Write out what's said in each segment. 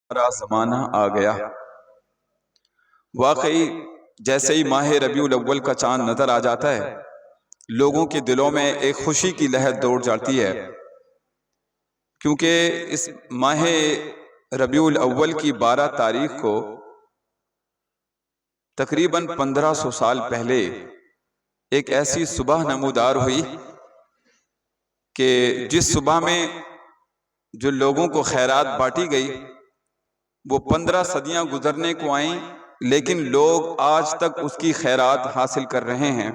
ہمارا زمانہ آ گیا۔ واقعی جیسے ہی ماہ ربیع الاول کا چاند نظر آ جاتا ہے، لوگوں کے دلوں میں ایک خوشی کی لہر دوڑ جاتی ہے، کیونکہ اس ماہ ربیع الاول کی 12 تاریخ کو تقریباً 1500 سال پہلے ایک ایسی صبح نمودار ہوئی کہ جس صبح میں جو لوگوں کو خیرات بانٹی گئی وہ 15 صدیاں گزرنے کو آئیں، لیکن لوگ آج تک اس کی خیرات حاصل کر رہے ہیں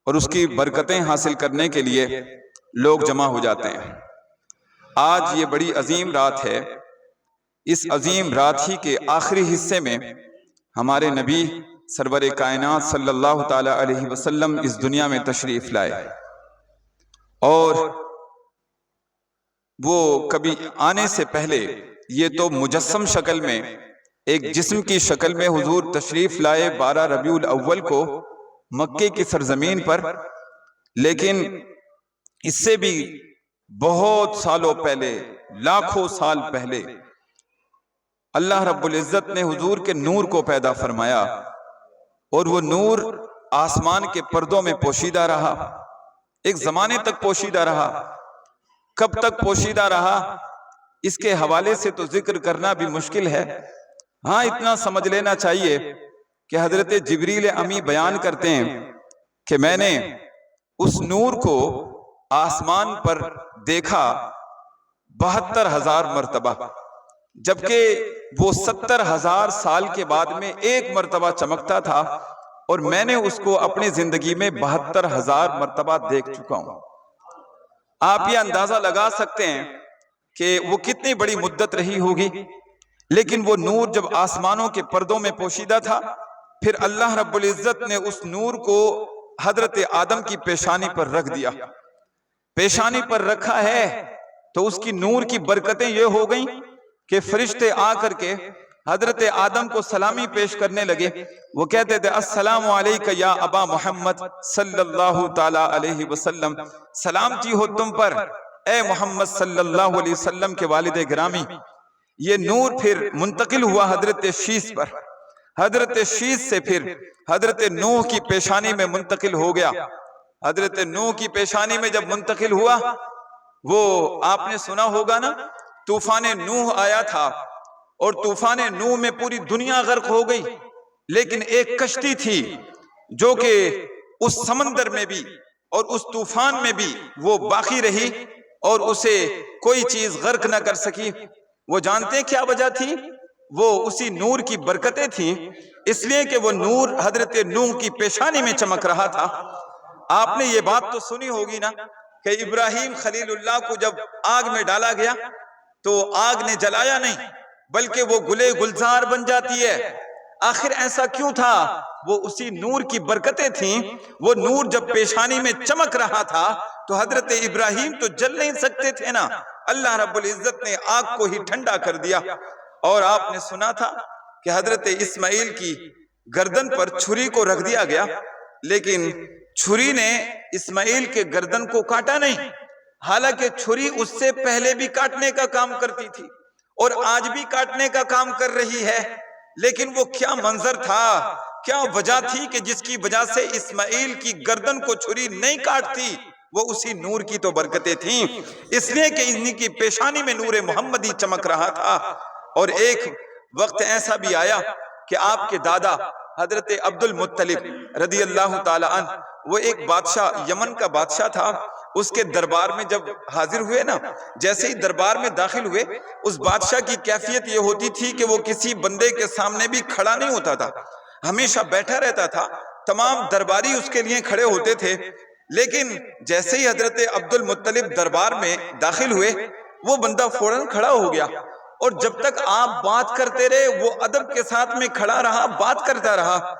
اور اس کی برکتیں حاصل کرنے کے لیے لوگ جمع ہو جاتے ہیں۔ آج یہ بڑی عظیم رات ہے۔ اس عظیم رات ہی کے آخری حصے میں ہمارے نبی سرور کائنات صلی اللہ تعالی علیہ وسلم اس دنیا میں تشریف لائے، اور وہ کبھی آنے سے پہلے یہ تو مجسم شکل میں ایک جسم کی شکل میں حضور تشریف لائے 12 ربیع الاول کو مکے کی سرزمین پر، لیکن اس سے بھی بہت سالوں پہلے، لاکھوں سال پہلے اللہ رب العزت نے حضور کے نور کو پیدا فرمایا، اور وہ نور آسمان کے پردوں میں پوشیدہ رہا، ایک زمانے تک پوشیدہ رہا۔ کب تک پوشیدہ رہا اس کے حوالے سے تو ذکر کرنا بھی مشکل ہے، ہاں اتنا سمجھ لینا چاہیے کہ حضرت جبریل امی بیان کرتے ہیں کہ میں نے اس نور کو آسمان پر دیکھا 72,000 مرتبہ، جبکہ وہ 70,000 سال کے بعد میں ایک مرتبہ چمکتا تھا، اور میں نے اس کو اپنی زندگی میں 72,000 مرتبہ دیکھ چکا ہوں۔ آپ یہ اندازہ لگا سکتے ہیں کہ وہ کتنی بڑی مدت رہی ہوگی، لیکن وہ نور جب آسمانوں کے پردوں میں پوشیدہ تھا، پھر اللہ رب العزت نے اس نور کو حضرت آدم کی پیشانی پر رکھ دیا۔ پیشانی پر رکھا ہے تو اس کی نور کی برکتیں یہ ہو گئیں کہ فرشتے آ کر کے حضرت آدم کو سلامی پیش کرنے لگے۔ وہ کہتے تھے السلام علیکہ یا ابا محمد صلی اللہ تعالی علیہ وسلم، سلامتی ہو تم پر اے محمد صلی اللہ علیہ وسلم کے والد گرامی۔ یہ نور پھر منتقل ہوا حضرت شیش پر، حضرت شیش سے پھر حضرت نوح کی پیشانی میں منتقل ہو گیا۔ حضرت نوح کی پیشانی میں جب منتقل ہوا، وہ آپ نے سنا ہوگا نا، طوفان نوح آیا تھا، اور طوفان نوح میں پوری دنیا غرق ہو گئی، لیکن ایک کشتی تھی جو کہ اس سمندر میں بھی اور اس طوفان میں بھی وہ باقی رہی، اور اسے کوئی چیز غرق نہ کر سکی۔ وہ جانتے کیا وجہ تھی؟ وہ اسی نور کی برکتیں تھیں، اس لیے کہ وہ نور حضرت نوح کی پیشانی میں چمک رہا تھا۔ آپ نے یہ بات تو سنی ہوگی نا کہ ابراہیم خلیل اللہ کو جب آگ میں ڈالا گیا تو آگ نے جلایا نہیں، بلکہ وہ گلے گلزار بن جاتی ہے۔ آخر ایسا کیوں تھا؟ وہ اسی نور کی برکتیں تھیں۔ وہ نور جب پیشانی میں چمک رہا تھا تو حضرت ابراہیم تو جل نہیں سکتے تھے نا، اللہ رب العزت نے آگ کو ہی ٹھنڈا کر دیا۔ اور آپ نے سنا تھا کہ حضرت اسماعیل کی گردن پر چھری کو رکھ دیا گیا، لیکن چھری نے اسماعیل کے گردن کو کاٹا نہیں، حالانکہ چھری اس سے پہلے بھی کاٹنے کا کام کرتی تھی اور آج بھی کاٹنے کا کام کر رہی ہے، لیکن وہ کیا منظر تھا، کیا وجہ تھی کہ جس کی وجہ سے اسماعیل کی گردن کو چھری نہیں کاٹتی؟ وہ اسی نور کی تو برکتیں تھیں، اس لیے کہ ان کی پیشانی میں نور محمدی چمک رہا تھا۔ اور ایک وقت ایسا بھی آیا کہ آپ کے دادا حضرت عبد المطلب رضی اللہ تعالی عنہ، وہ ایک بادشاہ، یمن کا بادشاہ تھا، اس کے دربار میں جب حاضر ہوئے نا، جیسے ہی دربار میں داخل ہوئے، اس بادشاہ کی کیفیت یہ ہوتی تھی کہ وہ کسی بندے کے سامنے بھی کھڑا نہیں ہوتا تھا، ہمیشہ بیٹھا رہتا تھا۔ تمام درباری اس کے لیے کھڑے ہوتے تھے، لیکن جیسے ہی حضرت عبد المطلب دربار میں داخل ہوئے، وہ بندہ فوراً کھڑا ہو گیا، اور جب تک آپ بات کرتے رہے وہ ادب کے ساتھ میں کھڑا رہا، بات کرتا رہا۔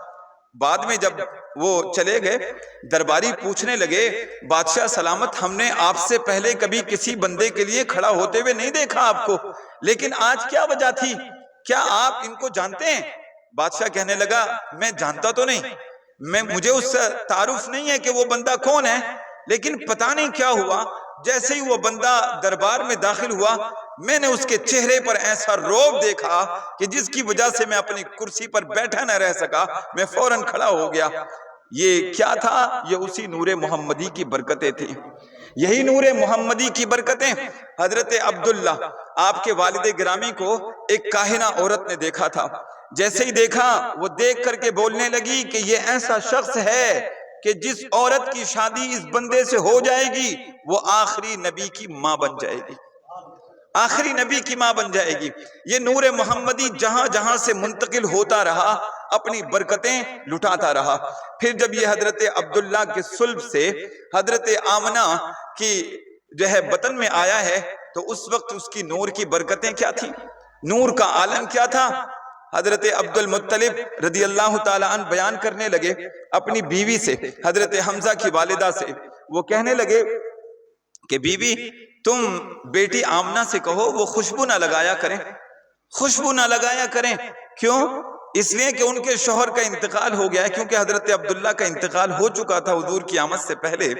بعد میں جب وہ چلے گئے، درباری پوچھنے لگے بادشاہ سلامت، ہم نے آپ سے پہلے کبھی کسی بندے کے لیے کھڑا ہوتے ہوئے نہیں دیکھا آپ کو، لیکن آج کیا وجہ تھی؟ کیا آپ ان کو جانتے ہیں؟ بادشاہ کہنے لگا میں جانتا تو نہیں، مجھے اس سے تعارف نہیں ہے کہ وہ بندہ کون ہے، لیکن پتہ نہیں کیا ہوا، جیسے ہی وہ بندہ دربار میں داخل ہوا میں نے اس کے چہرے پر ایسا روب دیکھا کہ جس کی وجہ سے میں اپنی کرسی پر بیٹھا نہ رہ سکا، میں فوراً کھڑا ہو گیا۔ یہ کیا تھا؟ یہ اسی نور محمدی کی برکتیں تھیں۔ یہی نور محمدی کی برکتیں حضرت عبداللہ آپ کے والد گرامی کو ایک کاہنہ عورت نے دیکھا تھا۔ جیسے ہی دیکھا وہ دیکھ کر کے بولنے لگی کہ یہ ایسا شخص ہے کہ جس عورت کی شادی اس بندے سے ہو جائے گی وہ آخری نبی کی ماں بن جائے گی، آخری نبی کی ماں بن جائے گی۔ یہ نور محمدی جہاں جہاں سے منتقل ہوتا رہا اپنی برکتیں لٹاتا رہا۔ پھر جب یہ حضرت عبداللہ کے صلب سے حضرت آمنہ کی جو ہے بطن میں آیا ہے تو اس وقت اس کی نور کی برکتیں کیا تھی، نور کا عالم کیا تھا۔ حضرت عبد المطلب رضی اللہ تعالی عنہ بیان کرنے لگے اپنی بیوی سے، حضرت حمزہ کی والدہ سے، وہ کہنے لگے کہ بیوی تم بیٹی آمنہ سے کہو وہ خوشبو نہ لگایا کریں، خوشبو نہ لگایا کریں۔ کیوں؟ اس لیے کہ ان کے شوہر کا انتقال ہو گیا ہے، کیونکہ حضرت عبداللہ کا انتقال ہو چکا تھا حضور کی آمد سے پہلے۔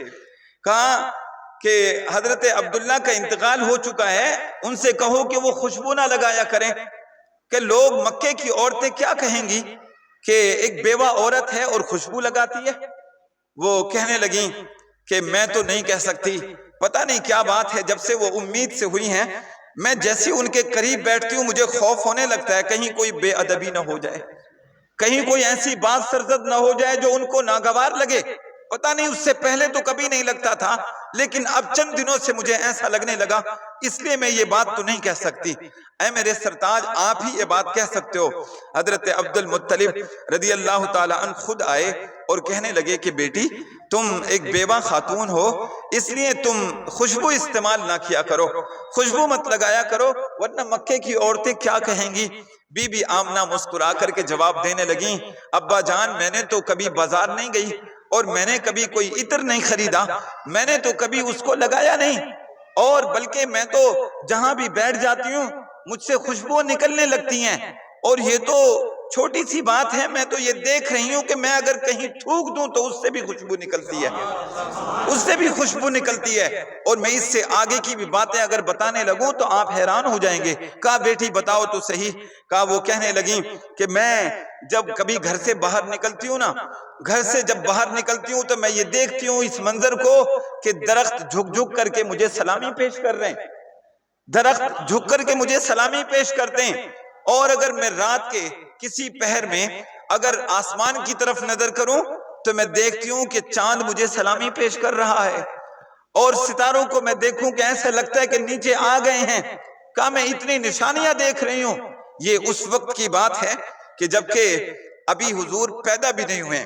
کہا کہ حضرت عبداللہ کا انتقال ہو چکا ہے، ان سے کہو کہ وہ خوشبو نہ لگایا کریں، کہ لوگ مکے کی عورتیں کیا کہیں گی کہ ایک بیوہ عورت ہے اور خوشبو لگاتی ہے۔ وہ کہنے لگیں کہ میں تو نہیں کہہ سکتی، پتہ نہیں کیا بات ہے، جب سے وہ امید سے ہوئی ہیں میں جیسے ان کے قریب بیٹھتی ہوں مجھے خوف ہونے لگتا ہے کہیں کوئی بے ادبی نہ ہو جائے، کہیں کوئی ایسی بات سرزد نہ ہو جائے جو ان کو ناگوار لگے۔ پتہ نہیں اس سے پہلے تو کبھی نہیں لگتا تھا، لیکن اب چند دنوں سے مجھے ایسا لگنے لگا، اس لیے میں یہ بات تو نہیں کہہ سکتی۔ اے میرے سرتاج آپ ہی یہ بات کہہ سکتے ہو۔ حضرت عبد المطلب رضی اللہ تعالی عنہ خود آئے اور کہنے لگے کہ بیٹی تم ایک بیوہ خاتون ہو، اس لیے تم خوشبو استعمال نہ کیا کرو، خوشبو مت لگایا کرو، ورنہ مکے کی عورتیں کیا کہیں گی۔ بی بی آمنہ مسکرا کر کے جواب دینے لگیں، ابا جان میں نے تو کبھی بازار نہیں گئی اور میں نے کبھی کوئی عطر نہیں خریدا، میں نے تو کبھی اس کو لگایا نہیں، اور بلکہ میں تو جہاں بھی بیٹھ جاتی ہوں مجھ سے خوشبو نکلنے لگتی ہیں، اور یہ تو چھوٹی سی بات ہے، میں تو یہ دیکھ رہی ہوں کہ میں اگر کہیں تھوک دوں تو اس سے بھی خوشبو نکلتی ہے، اس سے بھی خوشبو نکلتی ہے، اور میں اس سے آگے کی بھی باتیں اگر بتانے لگوں تو آپ حیران ہو جائیں گے۔ کہا بیٹی بتاؤ تو صحیح۔ کہا وہ کہنے لگیں کہ میں جب کبھی گھر سے باہر نکلتی ہوں نا، گھر سے جب باہر نکلتی ہوں تو میں یہ دیکھتی ہوں اس منظر کو کہ درخت جھک جھک کر کے مجھے سلامی پیش کر رہے ہیں، درخت جھک کر کے مجھے سلامی پیش کرتے ہیں، اور اگر میں رات کے کسی پہر میں اگر آسمان کی طرف نظر کروں تو میں دیکھتی ہوں کہ چاند مجھے سلامی پیش کر رہا ہے، اور ستاروں کو میں دیکھوں کہ ایسا لگتا ہے کہ نیچے آ گئے ہیں۔ کہا میں اتنی نشانیاں دیکھ رہی ہوں۔ یہ اس وقت کی بات ہے کہ جبکہ ابھی حضور پیدا بھی نہیں ہوئے،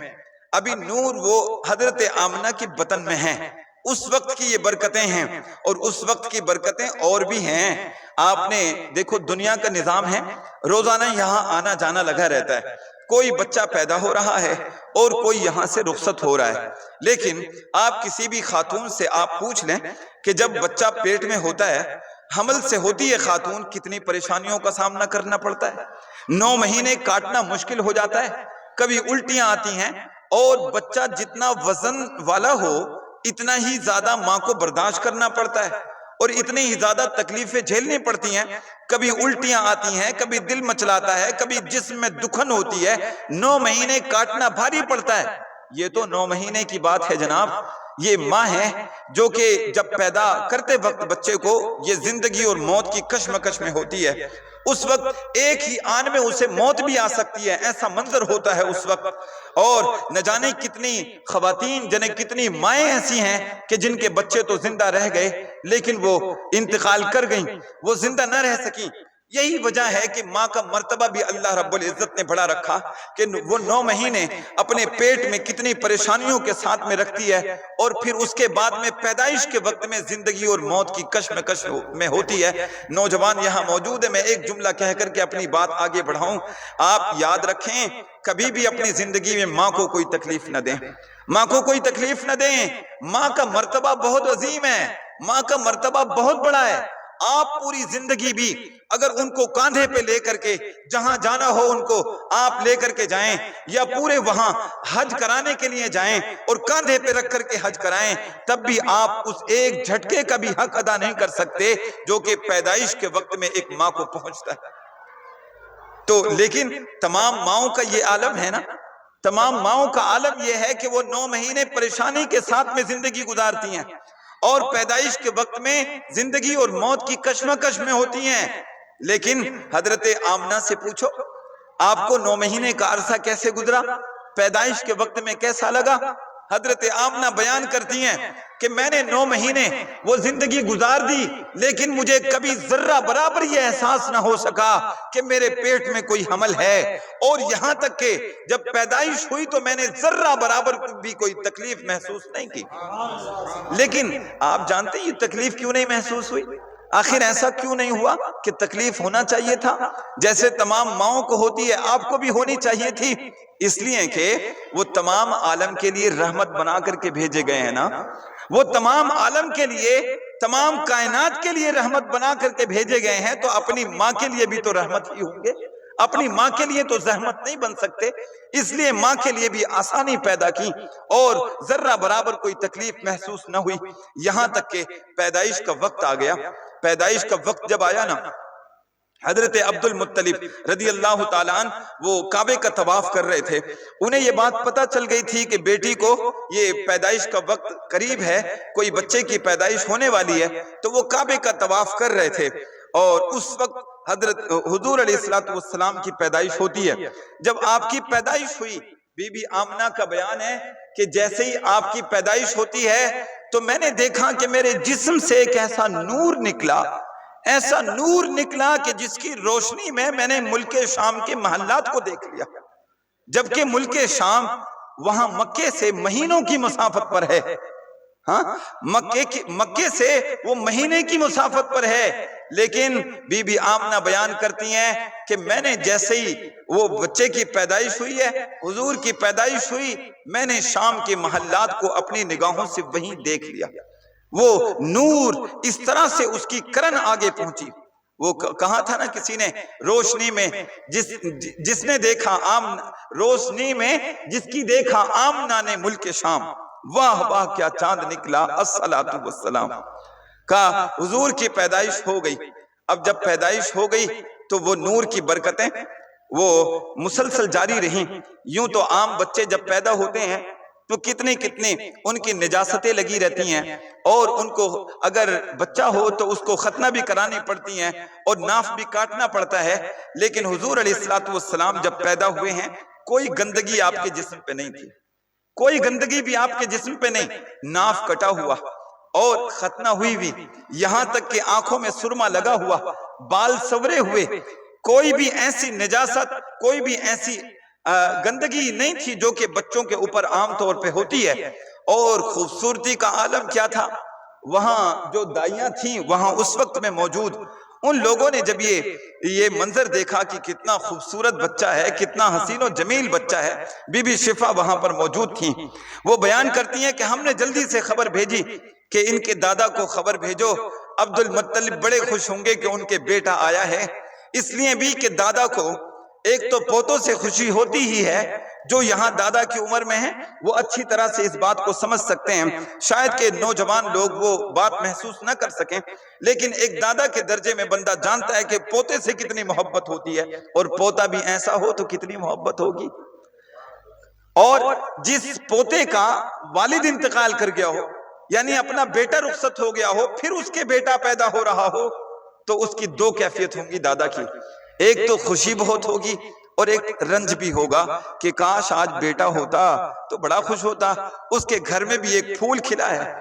ابھی نور وہ حضرت آمنہ کی بطن میں ہیں، اس وقت کی یہ برکتیں ہیں، اور اس وقت کی برکتیں اور بھی ہیں۔ آپ نے دیکھو دنیا کا نظام ہے، روزانہ یہاں آنا جانا لگا رہتا ہے، کوئی بچہ پیدا ہو رہا ہے اور کوئی یہاں سے رخصت ہو رہا ہے، لیکن آپ کسی بھی خاتون سے آپ پوچھ لیں کہ جب بچہ پیٹ میں ہوتا ہے، حمل سے ہوتی ہے خاتون، کتنی پریشانیوں کا سامنا کرنا پڑتا ہے، 9 مہینے کاٹنا مشکل ہو جاتا ہے، کبھی الٹیاں آتی ہیں، اور بچہ جتنا وزن والا ہو اتنا ہی زیادہ ماں کو برداشت کرنا پڑتا ہے، اور اتنی ہی زیادہ تکلیفیں جھیلنی پڑتی ہیں، کبھی الٹیاں آتی ہیں، کبھی دل مچلاتا ہے، کبھی جسم میں دکھن ہوتی ہے، 9 مہینے کاٹنا بھاری پڑتا ہے۔ یہ تو 9 مہینے کی بات ہے جناب، یہ ماں ہے جو کہ جب پیدا کرتے وقت بچے کو یہ زندگی اور موت کی کشمکش میں ہوتی ہے، اس وقت ایک ہی آن میں اسے موت بھی آ سکتی ہے، ایسا منظر ہوتا ہے اس وقت، اور نہ جانے کتنی خواتین جنہیں کتنی مائیں ایسی ہیں کہ جن کے بچے تو زندہ رہ گئے لیکن وہ انتقال کر گئیں، وہ زندہ نہ رہ سکیں۔ یہی وجہ ہے کہ ماں کا مرتبہ بھی اللہ رب العزت نے بڑا رکھا کہ وہ 9 مہینے اپنے پیٹ میں کتنی پریشانیوں کے ساتھ میں رکھتی ہے، اور پھر اس کے بعد میں پیدائش کے وقت میں زندگی اور موت کی کشمکش میں ہوتی ہے۔ نوجوان یہاں موجود ہے، میں ایک جملہ کہہ کر کے اپنی بات آگے بڑھاؤں۔ آپ یاد رکھیں کبھی بھی اپنی زندگی میں ماں کو کوئی تکلیف نہ دیں، ماں کو کوئی تکلیف نہ دیں۔ ماں کا مرتبہ بہت عظیم ہے، ماں کا مرتبہ بہت بڑا ہے، آپ پوری زندگی بھی اگر ان کو کاندھے پہ لے کر کے جہاں جانا ہو ان کو آپ لے کر کے جائیں، یا پورے وہاں حج کرانے کے لیے جائیں اور کاندھے پہ رکھ کر کے حج کرائیں، تب بھی آپ اس ایک جھٹکے کا بھی حق ادا نہیں کر سکتے جو کہ پیدائش کے وقت میں ایک ماں کو پہنچتا ہے۔ تو لیکن تمام ماؤں کا یہ عالم ہے نا، تمام ماؤں کا عالم یہ ہے کہ وہ 9 مہینے پریشانی کے ساتھ میں زندگی گزارتی ہیں اور پیدائش کے وقت میں زندگی اور موت کی کشمکش میں ہوتی ہیں۔ لیکن حضرت آمنہ سے پوچھو آپ کو 9 مہینے کا عرصہ کیسے گزرا، پیدائش کے وقت میں کیسا لگا؟ حضرت آمنہ بیان کرتی ہیں کہ میں نے 9 مہینے وہ زندگی گزار دی، لیکن مجھے کبھی ذرہ برابر یہ احساس نہ ہو سکا کہ میرے پیٹ میں کوئی حمل ہے، اور یہاں تک کہ جب پیدائش ہوئی تو میں نے ذرہ برابر بھی کوئی تکلیف محسوس نہیں کی۔ لیکن آپ جانتے ہیں یہ تکلیف کیوں نہیں محسوس ہوئی؟ آخر ایسا کیوں نہیں ہوا کہ تکلیف ہونا چاہیے تھا؟ جیسے تمام ماؤں کو ہوتی ہے آپ کو بھی ہونی چاہیے تھی، اس لیے کہ وہ تمام عالم کے لیے رحمت بنا کر کے بھیجے گئے ہیں نا، وہ تمام عالم کے لیے، تمام کائنات کے لیے رحمت بنا کر کے بھیجے گئے ہیں، تو اپنی ماں کے لیے بھی تو رحمت ہی ہوں گے، اپنی ماں کے لیے تو زحمت نہیں بن سکتے، اس لیے ماں کے لیے بھی آسانی پیدا کی اور ذرہ برابر کوئی تکلیف محسوس نہ ہوئی، یہاں تک کہ پیدائش کا وقت آ گیا۔ پیدائش کا وقت جب آیا نا، حضرت عبد المطلب رضی اللہ تعالیٰ عنہ وہ کعبے کا طواف کر رہے تھے، انہیں یہ بات پتہ چل گئی تھی کہ بیٹی کو یہ پیدائش کا وقت قریب ہے، کوئی بچے کی پیدائش ہونے والی ہے، تو وہ کعبے کا طواف کر رہے تھے، اور اس وقت حضرت حضور علیہ السلام کی پیدائش ہوتی ہے۔ جب آپ کی پیدائش ہوئی، بی بی آمنہ کا بیان ہے کہ جیسے ہی آپ کی پیدائش ہوتی ہے تو میں نے دیکھا کہ میرے جسم سے ایک ایسا نور نکلا، ایسا نور نکلا کہ جس کی روشنی میں نے ملک شام کے محلات کو دیکھ لیا، جبکہ ملک شام وہاں مکے سے مہینوں کی مسافت پر ہے، ہاں مکے سے وہ مہینے کی مسافت پر ہے، لیکن بی بی آمنہ بیان کرتی ہیں کہ میں نے جیسے ہی وہ بچے کی پیدائش ہوئی ہے، حضور کی پیدائش ہوئی، میں نے شام کے محلات کو اپنی نگاہوں سے وہیں دیکھ لیا، وہ نور اس طرح سے اس کی کرن آگے پہنچی۔ وہ کہا تھا نا کسی نے، روشنی میں جس نے دیکھا روشنی میں جس کی دیکھا آمنہ نے ملک شام، واہ واہ کیا چاند نکلا، الصلاۃ والسلام، کہا حضور کی پیدائش ہو گئی۔ اب جب پیدائش ہو گئی تو وہ نور کی برکتیں وہ مسلسل جاری رہیں۔ یوں تو عام بچے جب پیدا ہوتے ہیں تو کتنی ان کی نجاستیں لگی رہتی ہیں، اور ان کو اگر بچہ ہو تو اس کو ختنہ بھی کرانی پڑتی ہیں اور ناف بھی کاٹنا پڑتا ہے، لیکن حضور علیہ السلام جب پیدا ہوئے ہیں کوئی گندگی آپ کے جسم پہ نہیں تھی، کوئی گندگی بھی آپ کے جسم پہ نہیں، ناف کٹا ہوا اور ختنہ ہوئی بھی، یہاں تک کہ آنکھوں میں سرما لگا ہوا، بال سورے ہوئے، کوئی بھی ایسی نجاست، کوئی بھی ایسی گندگی نہیں تھی جو کہ بچوں کے اوپر عام طور پہ ہوتی ہے۔ اور خوبصورتی کا عالم کیا تھا، وہاں جو دائیاں تھیں وہاں اس وقت میں موجود، ان لوگوں نے جب یہ منظر دیکھا کہ کتنا خوبصورت بچہ ہے، کتنا حسین و جمیل بچہ ہے، بی بی شفا وہاں پر موجود تھیں، وہ بیان کرتی ہیں کہ ہم نے جلدی سے خبر بھیجی کہ ان کے دادا کو خبر بھیجو، عبد المطلب بڑے خوش ہوں گے کہ ان کے بیٹا آیا ہے، اس لیے بھی کہ دادا کو ایک تو پوتوں سے خوشی ہوتی ہی ہے، جو یہاں دادا کی عمر میں ہیں وہ اچھی طرح سے اس بات کو سمجھ سکتے ہیں، شاید کہ نوجوان لوگ وہ بات محسوس نہ کر سکیں، لیکن ایک دادا کے درجے میں بندہ جانتا ہے کہ پوتے سے کتنی محبت ہوتی ہے، اور پوتا بھی ایسا ہو تو کتنی محبت ہوگی، اور جس پوتے کا والد انتقال کر گیا ہو، یعنی اپنا بیٹا رخصت ہو گیا ہو، پھر اس کے بیٹا پیدا ہو رہا ہو، تو اس کی دو کیفیت ہوں گی دادا کی، ایک تو خوشی بہت ہوگی اور ایک رنج بھی ہوگا کہ کاش آج بیٹا ہوتا تو بڑا خوش ہوتا، اس کے گھر میں بھی ایک پھول کھلا ہے۔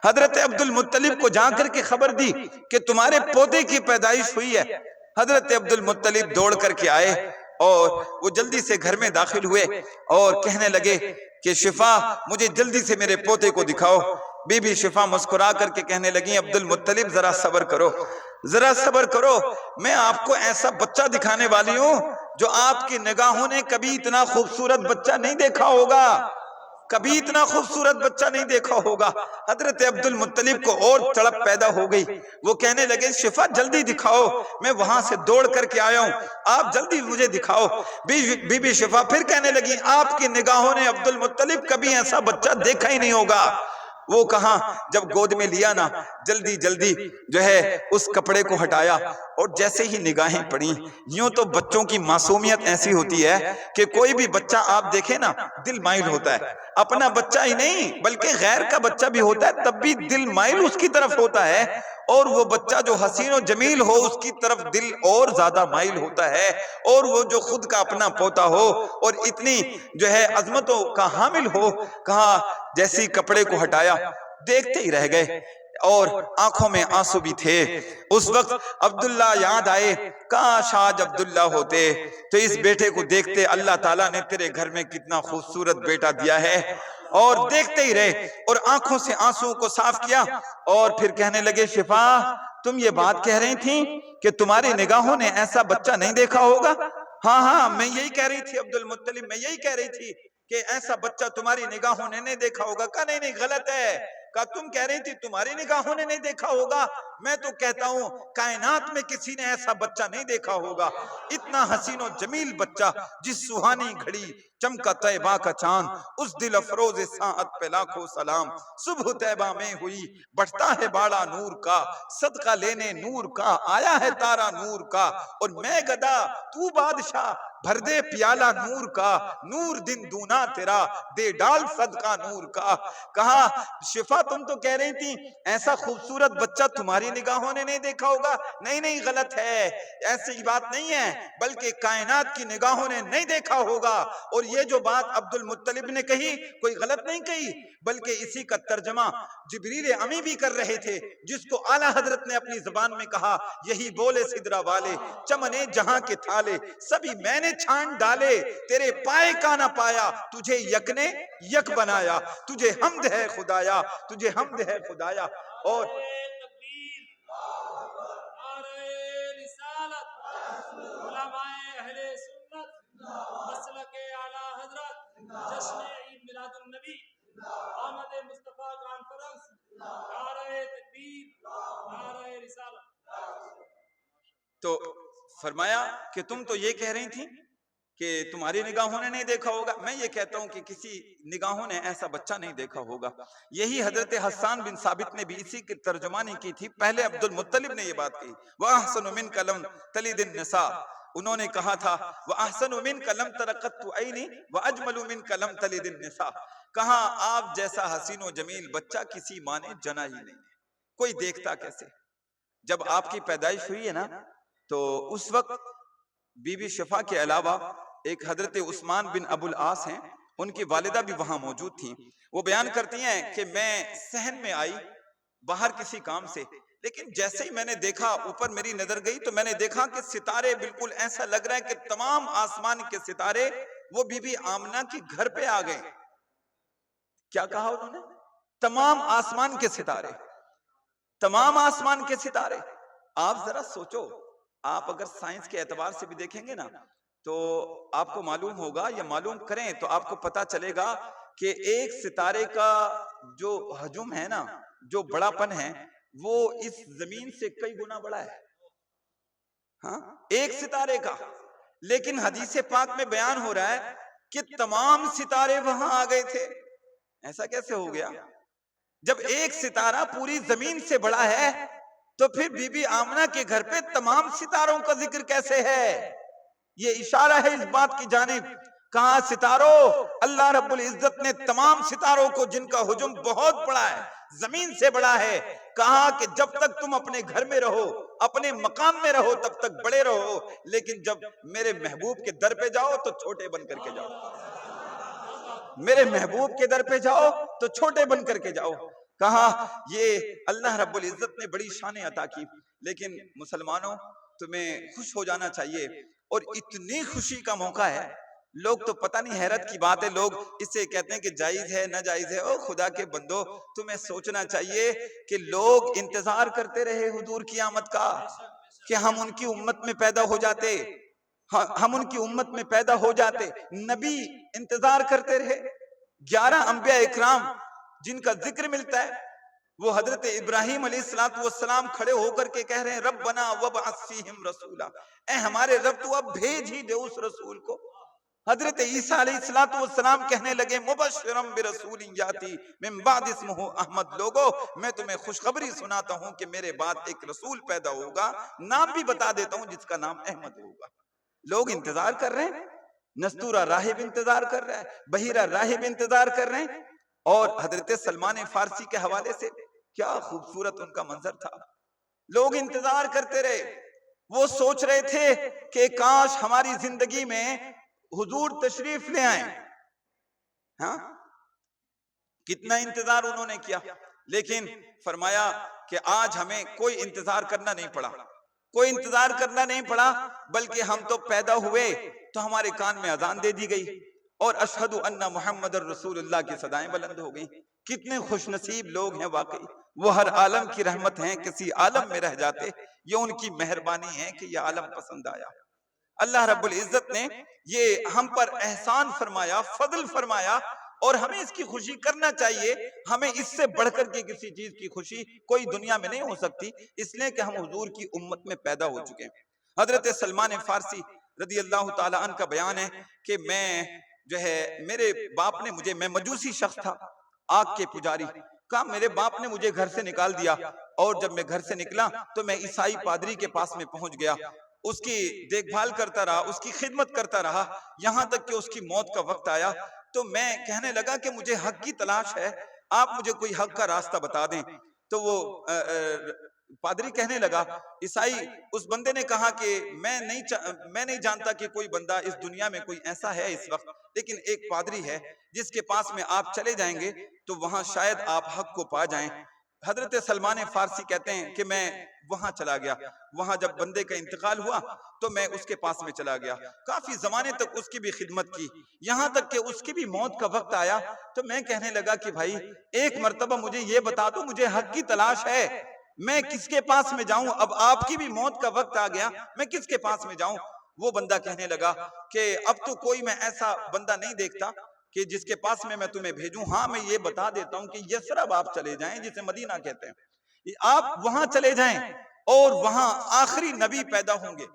حضرت عبد المطلب کو جا کر کے خبر دی کہ تمہارے پوتے کی پیدائش ہوئی ہے، حضرت عبد المطلب دوڑ کر کے آئے اور وہ جلدی سے گھر میں داخل ہوئے اور کہنے لگے کہ شفا مجھے جلدی سے میرے پوتے کو دکھاؤ۔ بی بی شفا مسکرا کر کے کہنے لگی عبد المطلب ذرا صبر کرو، ذرا صبر کرو، میں آپ کو ایسا بچہ دکھانے والی ہوں جو آپ کی نگاہوں نے کبھی اتنا خوبصورت بچہ نہیں دیکھا ہوگا، کبھی اتنا خوبصورت بچہ نہیں دیکھا ہوگا۔ حضرت عبد المطلب کو اور تڑپ پیدا ہو گئی، وہ کہنے لگے شفا جلدی دکھاؤ، میں وہاں سے دوڑ کر کے آیا ہوں، آپ جلدی مجھے دکھاؤ۔ بی بی شفا پھر کہنے لگی آپ کی نگاہوں نے عبد المطلب کبھی ایسا بچہ دیکھا ہی نہیں ہوگا۔ وہ کہاں، جب گود میں لیا نا، جلدی جلدی جو ہے اس کپڑے کو ہٹایا، اور جیسے ہی نگاہیں پڑیں، یوں تو بچوں کی معصومیت ایسی ہوتی ہے کہ کوئی بھی بچہ آپ دیکھیں نا دل مائل ہوتا ہے، اپنا بچہ ہی نہیں بلکہ غیر کا بچہ بھی ہوتا ہے تب بھی دل مائل اس کی طرف ہوتا ہے، اور وہ بچہ جو حسین و جمیل ہو اس کی طرف دل اور زیادہ مائل ہوتا ہے، اور وہ جو خود کا اپنا پوتا ہو اور اتنی جو ہے عظمتوں کا حامل ہو۔ کہا جیسی کپڑے کو ہٹایا دیکھتے ہی رہ گئے، اور آنکھوں میں آنسو بھی تھے۔ اس وقت عبداللہ یاد آئے، کاش آج عبداللہ ہوتے تو اس بیٹے کو دیکھتے، اللہ تعالیٰ نے تیرے گھر میں کتنا خوبصورت بیٹا دیا ہے، اور دیکھتے ہی رہے، اور آنکھوں سے آنسو کو صاف کیا، اور پھر کہنے لگے شفا تم یہ بات کہہ رہی تھی کہ تمہاری نگاہوں نے ایسا بچہ نہیں دیکھا ہوگا؟ ہاں ہاں میں یہی کہہ رہی تھی عبد المطلب، میں یہی کہہ رہی تھی کہ ایسا بچہ تمہاری نگاہوں نے نہیں دیکھا ہوگا۔ کہا نہیں نہیں غلط ہے، کہا تم کہہ رہی تھی تمہاری نگاہوں نے نہیں دیکھا ہوگا، میں تو کہتا ہوں کائنات میں کسی نے ایسا بچہ نہیں دیکھا ہوگا، اتنا حسین و جمیل بچہ، جس سہانی گھڑی چمکا طیبہ کا چاند، اس دل افروز ساعت پہ لاکھوں سلام، صبح طیبہ میں ہوئی بڑھتا ہے باڑا نور کا، صدقہ لینے نور کا آیا ہے تارا نور کا، اور میں گدا تو بادشاہ بھر دے پیالہ نور کا، نور دن دونا تیرا دے ڈال صدقہ نور کا۔ کہا شفا تم تو کہہ رہی تھی ایسا خوبصورت بچہ تمہاری نگاہوں نے نہیں دیکھا ہوگا، نہیں نہیں غلط ہے، ایسی بات نہیں ہے، بلکہ کائنات کی نگاہوں نے نہیں دیکھا ہوگا۔ اور یہ جو بات عبد المطلب نے کہی کوئی غلط نہیں کہی، بلکہ اسی کا ترجمہ جبریل امی بھی کر رہے تھے، جس کو اعلیٰ حضرت نے اپنی زبان میں کہا یہی بولے سدرہ والے چمنے جہاں کے تھالے سبھی میں نے چھان ڈالے، تیرے پائے کا نہ پایا تجھے یک نے یک بنایا، تجھے حمد ہے خدایا، تجھے حمد ہے خدایا۔ اور تو فرمایا کہ تم تو یہ کہہ رہی تھی کہ تمہاری نگاہوں نے نہیں دیکھا ہوگا، میں یہ کہتا ہوں کہ کسی نگاہوں نے ایسا بچہ نہیں دیکھا ہوگا۔ یہی حضرت حسان بن ثابت نے بھی اسی کی ترجمانی کی تھی، پہلے عبد المطلب نے یہ بات کی، وَأَحْسَنُ مِنْكَ لَمْ تَلِدِ النِّسَاء، انہوں نے کہا تھا وَأَحْسَنُ مِنْكَ لَمْ تَرَقَتُّ عَيْنِي وَأَجْمَلُ مِنْكَ لَمْ تَلِدِ النِّسَاء، کہا آپ جیسا حسین و جمیل بچہ کسی ماں نے جنا ہی نہیں، کوئی دیکھتا کیسے؟ جب آپ کی پیدائش ہوئی ہے نا تو اس وقت بی بی شفا کے علاوہ ایک حضرت عثمان بن ابو العاص ہیں، ان کی والدہ بھی وہاں موجود تھیں۔ وہ بیان کرتی ہیں کہ میں صحن میں آئی باہر کسی کام سے، لیکن جیسے ہی میں نے دیکھا اوپر میری نظر گئی تو میں نے دیکھا کہ ستارے بالکل ایسا لگ رہا ہے کہ تمام آسمان کے ستارے وہ بی بی آمنہ کے گھر پہ آ گئے۔ کیا کہا انہوں نے؟ تمام آسمان کے ستارے، تمام آسمان کے ستارے۔ آپ ذرا سوچو، آپ اگر سائنس کے اعتبار سے بھی دیکھیں گے نا تو آپ کو معلوم ہوگا یا معلوم کریں تو آپ کو پتا چلے گا کہ ایک ستارے کا جو حجم ہے نا، جو بڑا پن ہے، وہ اس زمین سے کئی گنا بڑا ہے، ہاں ایک ستارے کا۔ لیکن حدیث پاک میں بیان ہو رہا ہے کہ تمام ستارے وہاں آ گئے تھے۔ ایسا کیسے ہو گیا؟ جب ایک ستارہ پوری زمین سے بڑا ہے تو پھر بی بی آمنہ کے گھر پہ تمام ستاروں کا ذکر کیسے ہے؟ یہ اشارہ ہے اس بات کی جانب، کہاں ستاروں، اللہ رب العزت نے تمام ستاروں کو جن کا حجم بہت بڑا ہے، زمین سے بڑا ہے، کہا کہ جب تک تم اپنے گھر میں رہو، اپنے مقام میں رہو، تب تک بڑے رہو، لیکن جب میرے محبوب کے در پہ جاؤ تو چھوٹے بن کر کے جاؤ، میرے محبوب کے در پہ جاؤ تو چھوٹے بن کر کے جاؤ۔ کہا یہ اللہ رب العزت نے بڑی شان عطا کی، لیکن مسلمانوں تمہیں خوش ہو جانا چاہیے، اور اتنی خوشی کا موقع ہے، لوگ تو پتہ نہیں حیرت کی بات ہے، لوگ اسے کہتے ہیں کہ جائز ہے ناجائز ہے۔ او خدا کے بندو، تمہیں سوچنا چاہیے کہ لوگ انتظار کرتے رہے حضور کی آمد کا، کہ ہم ان کی امت میں پیدا ہو جاتے، ہم ان کی امت میں پیدا ہو جاتے، نبی انتظار کرتے رہے، 11 انبیاء اکرام جن کا ذکر ملتا ہے، وہ حضرت ابراہیم علیہ السلام کھڑے ہو کر کے کہہ رہے ہیں ربنا وابعث فیہم رسولا، اے ہمارے رب تو اب بھیج ہی دے اس رسول کو۔ حضرت عیسیٰ علیہ السلام کہنے لگے مبشرا برسول یاتی من بعد اسمہ احمد، لوگو میں تمہیں خوشخبری سناتا ہوں کہ میرے بعد ایک رسول پیدا ہوگا، نام بھی بتا دیتا ہوں جس کا نام احمد ہوگا۔ لوگ انتظار کر رہے ہیں، نستورہ راہب انتظار کر رہا ہے، بحیرہ راہب انتظار کر رہے ہیں، اور حضرت سلمان فارسی کے حوالے سے کیا خوبصورت ان کا منظر تھا۔ لوگ انتظار کرتے رہے، وہ سوچ رہے تھے کہ کاش ہماری زندگی میں حضور تشریف لے آئیں۔ ہاں کتنا انتظار انہوں نے کیا، لیکن فرمایا کہ آج ہمیں کوئی انتظار کرنا نہیں پڑا، کوئی انتظار کرنا نہیں پڑا، بلکہ ہم تو پیدا ہوئے تو ہمارے کان میں اذان دے دی گئی اور اشہد ان محمد الرسول اللہ کی صدائیں بلند ہو گئی۔ کتنے خوش نصیب لوگ ہیں واقعی، وہ ہر عالم کی رحمت ہیں، کسی عالم میں رہ جاتے، یہ ان کی مہربانی ہے کہ یہ عالم پسند آیا۔ اللہ رب العزت نے یہ ہم پر احسان فرمایا، فضل فرمایا، اور ہمیں اس کی خوشی کرنا چاہیے۔ ہمیں اس سے بڑھ کر کے کسی چیز کی خوشی کوئی دنیا میں نہیں ہو سکتی، اس لیے کہ ہم حضور کی امت میں پیدا ہو چکے ہیں۔ حضرت سلمان فارسی رضی اللہ تعالیٰ عنہ کا بیان ہے کہ میں میرے باپ نے مجھے، میں مجوسی شخص تھا، آگ کے پجاری، کہا میرے باپ نے مجھے گھر سے نکال دیا، اور جب میں گھر سے نکلا تو میں عیسائی پادری کے پاس میں پہنچ گیا، اس کی دیکھ بھال کرتا رہا، اس کی خدمت کرتا رہا، یہاں تک کہ اس کی موت کا وقت آیا۔ تو میں کہنے لگا کہ مجھے حق کی تلاش ہے، آپ مجھے کوئی حق کا راستہ بتا دیں۔ تو وہ پادری کہنے لگا، عیسائی اس بندے نے کہا کہ میں نہیں جانتا کہ کوئی بندہ اس دنیا میں کوئی ایسا ہے اس وقت، لیکن ایک پادری ہے جس کے پاس میں آپ چلے جائیں گے تو وہاں شاید آپ حق کو پا جائیں۔ حضرت سلمان فارسی کہتے ہیں کہ میں وہاں چلا گیا، وہاں جب بندے کا انتقال ہوا تو میں اس کے پاس میں چلا گیا، کافی زمانے تک اس کی بھی خدمت کی، یہاں تک کہ اس کی بھی موت کا وقت آیا۔ تو میں کہنے لگا کہ بھائی ایک مرتبہ مجھے یہ بتا دو، مجھے حق کی تلاش ہے، میں کس کے پاس میں جاؤں؟ اب آپ کی بھی موت کا وقت آ گیا، میں کس کے پاس میں جاؤں؟ وہ بندہ کہنے لگا کہ اب تو کوئی میں ایسا بندہ نہیں دیکھتا کہ جس کے پاس میں تمہیں بھیجوں، ہاں میں یہ بتا دیتا ہوں کہ یثرب آپ چلے جائیں، جسے مدینہ کہتے ہیں، آپ وہاں چلے جائیں اور وہاں آخری نبی پیدا ہوں گے،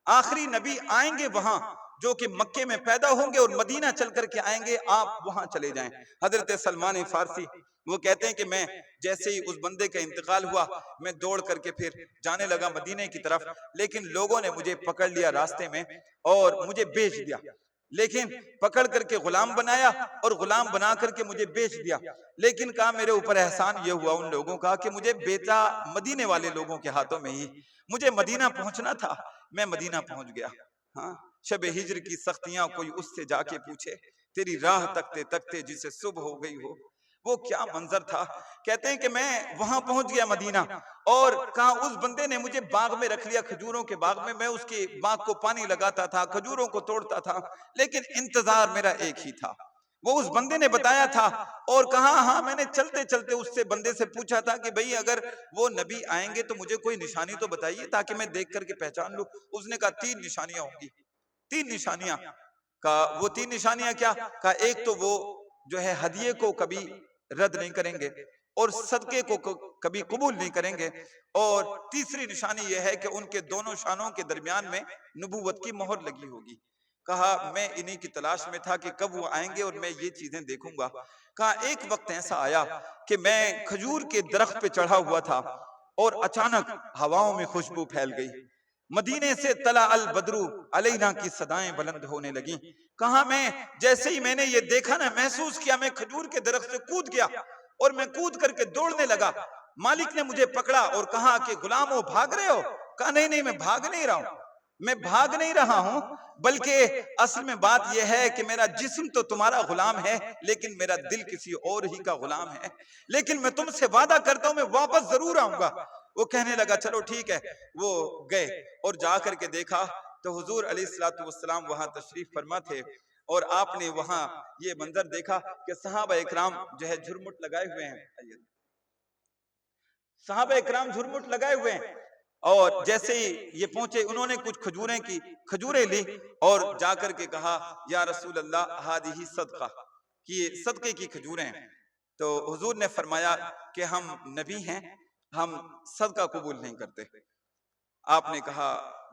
آخری نبی آئیں گے وہاں، جو کہ مکے میں پیدا ہوں گے اور مدینہ چل کر کے آئیں گے، آپ وہاں چلے جائیں۔ حضرت سلمان فارسی وہ کہتے ہیں کہ میں جیسے ہی اس بندے کا انتقال ہوا، میں دوڑ کر کے پھر جانے لگا مدینے کی طرف، لیکن لوگوں نے مجھے پکڑ لیا راستے میں اور مجھے بیچ دیا، لیکن پکڑ کر کے غلام بنایا اور غلام بنا کر کے مجھے بیچ دیا، لیکن کہا میرے اوپر احسان یہ ہوا ان لوگوں کا کہ مجھے بیچا مدینے والے لوگوں کے ہاتھوں میں ہی، مجھے مدینہ پہنچنا تھا، میں مدینہ پہنچ گیا۔ ہاں شب ہجر کی سختیاں کوئی اس سے جا کے پوچھے، تیری راہ تکتے تکتے جسے صبح ہو گئی ہو، وہ کیا منظر تھا۔ کہتے ہیں کہ میں وہاں پہنچ گیا مدینہ، اور کہا اس بندے نے مجھے باغ میں رکھ لیا، کھجوروں کے باغ میں اس کے باغ کو پانی لگاتا تھا، کھجوروں کو توڑتا تھا، لیکن انتظار میرا ایک ہی تھا، وہ اس بندے نے بتایا تھا، اور کہا ہاں میں نے چلتے چلتے اس سے بندے سے پوچھا تھا کہ بھئی اگر وہ نبی آئیں گے تو مجھے کوئی نشانی تو بتائیے تاکہ میں دیکھ کر کے پہچان لوں۔ اس نے کہا 3 نشانیاں ہوں گی، 3 نشانیاں۔ کہا وہ 3 نشانیاں کیا؟ کہا ایک تو وہ ہدیے کو کبھی رد نہیں کریں گے، اور صدقے کو کبھی قبول نہیں کریں گے، اور تیسری نشانی یہ ہے کہ ان کے دونوں شانوں کے درمیان میں نبوت کی مہر لگی ہوگی۔ کہا میں انہی کی تلاش میں تھا کہ کب وہ آئیں گے اور میں یہ چیزیں دیکھوں گا۔ کہا ایک وقت ایسا آیا کہ میں کھجور کے درخت پہ چڑھا ہوا تھا اور اچانک ہواؤں میں خوشبو پھیل گئی، مدینے سے طلع البدر علینا کی صدائیں بلند ہونے لگیں۔ کہا میں جیسے ہی میں نے یہ دیکھا نا، محسوس کیا، میں کھجور کے درخت سے کود گیا اور میں کود کر کے دوڑنے لگا۔ مالک نے مجھے پکڑا اور کہا کہ غلامو بھاگ رہے ہو؟ کہا نہیں میں بھاگ نہیں رہا ہوں، میں بھاگ نہیں رہا ہوں، بلکہ اصل میں بات یہ ہے کہ میرا جسم تو تمہارا غلام ہے لیکن میرا دل کسی اور ہی کا غلام ہے، لیکن میں تم سے وعدہ کرتا ہوں میں واپس ضرور آؤں گا۔ وہ کہنے لگا چلو ٹھیک ہے۔ وہ گئے اور جا کر کے دیکھا تو حضور علیہ السلام وہاں تشریف فرما تھے، اور آپ نے وہاں یہ منظر دیکھا کہ صحابہ اکرام جھرمٹ لگائے ہوئے ہیں، صحابہ اکرام جھرمٹ لگائے ہوئے ہیں، اور جیسے ہی یہ پہنچے انہوں نے کچھ کھجوریں لی اور جا کر کے کہا یا رسول اللہ ہذہ صدقہ، کہ یہ صدقے کی کھجوریں ہیں، تو حضور نے فرمایا کہ ہم نبی ہیں، ہم صدقہ قبول نہیں کرتے۔ آپ نے کہا،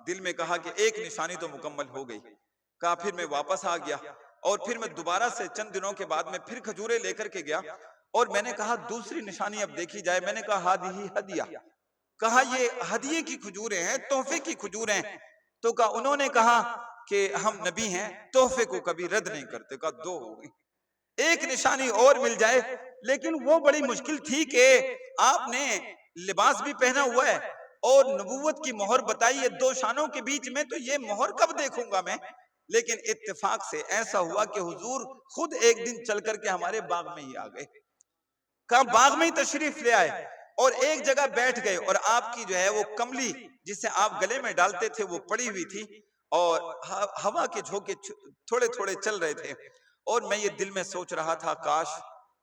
دل میں کہا کہ ایک نشانی تو مکمل ہو گئی۔ کہا پھر میں واپس آ گیا، اور پھر میں دوبارہ سے چند دنوں کے بعد میں پھر کھجوریں لے کر کے گیا، اور میں نے کہا دوسری نشانی اب دیکھی جائے۔ میں نے کہا ہادی ہدیہ، کہا یہ ہدیے کی کھجوریں ہیں، تحفے کی کھجوریں ہیں۔ تو کہا انہوں نے کہا کہ ہم نبی ہیں، تحفے کو کبھی رد نہیں کرتے۔ کہا دو ہو گئی، ایک نشانی اور مل جائے۔ لیکن وہ بڑی مشکل تھی کہ آپ نے لباس بھی پہنا ہوا ہے اور نبوت کی مہر بتائی ہے دو شانوں کے بیچ میں، تو یہ مہر کب دیکھوں گا میں؟ لیکن اتفاق سے ایسا ہوا کہ حضور خود ایک دن چل کر کے ہمارے باغ میں ہی آ گئے۔ کہا باغ میں ہی تشریف لے آئے اور ایک جگہ بیٹھ گئے، اور آپ کی جو ہے وہ کملی جسے آپ گلے میں ڈالتے تھے وہ پڑی ہوئی تھی، اور ہوا کے جھونکے تھوڑے تھوڑے چل رہے تھے۔ اور میں یہ دل میں سوچ رہا تھا کاش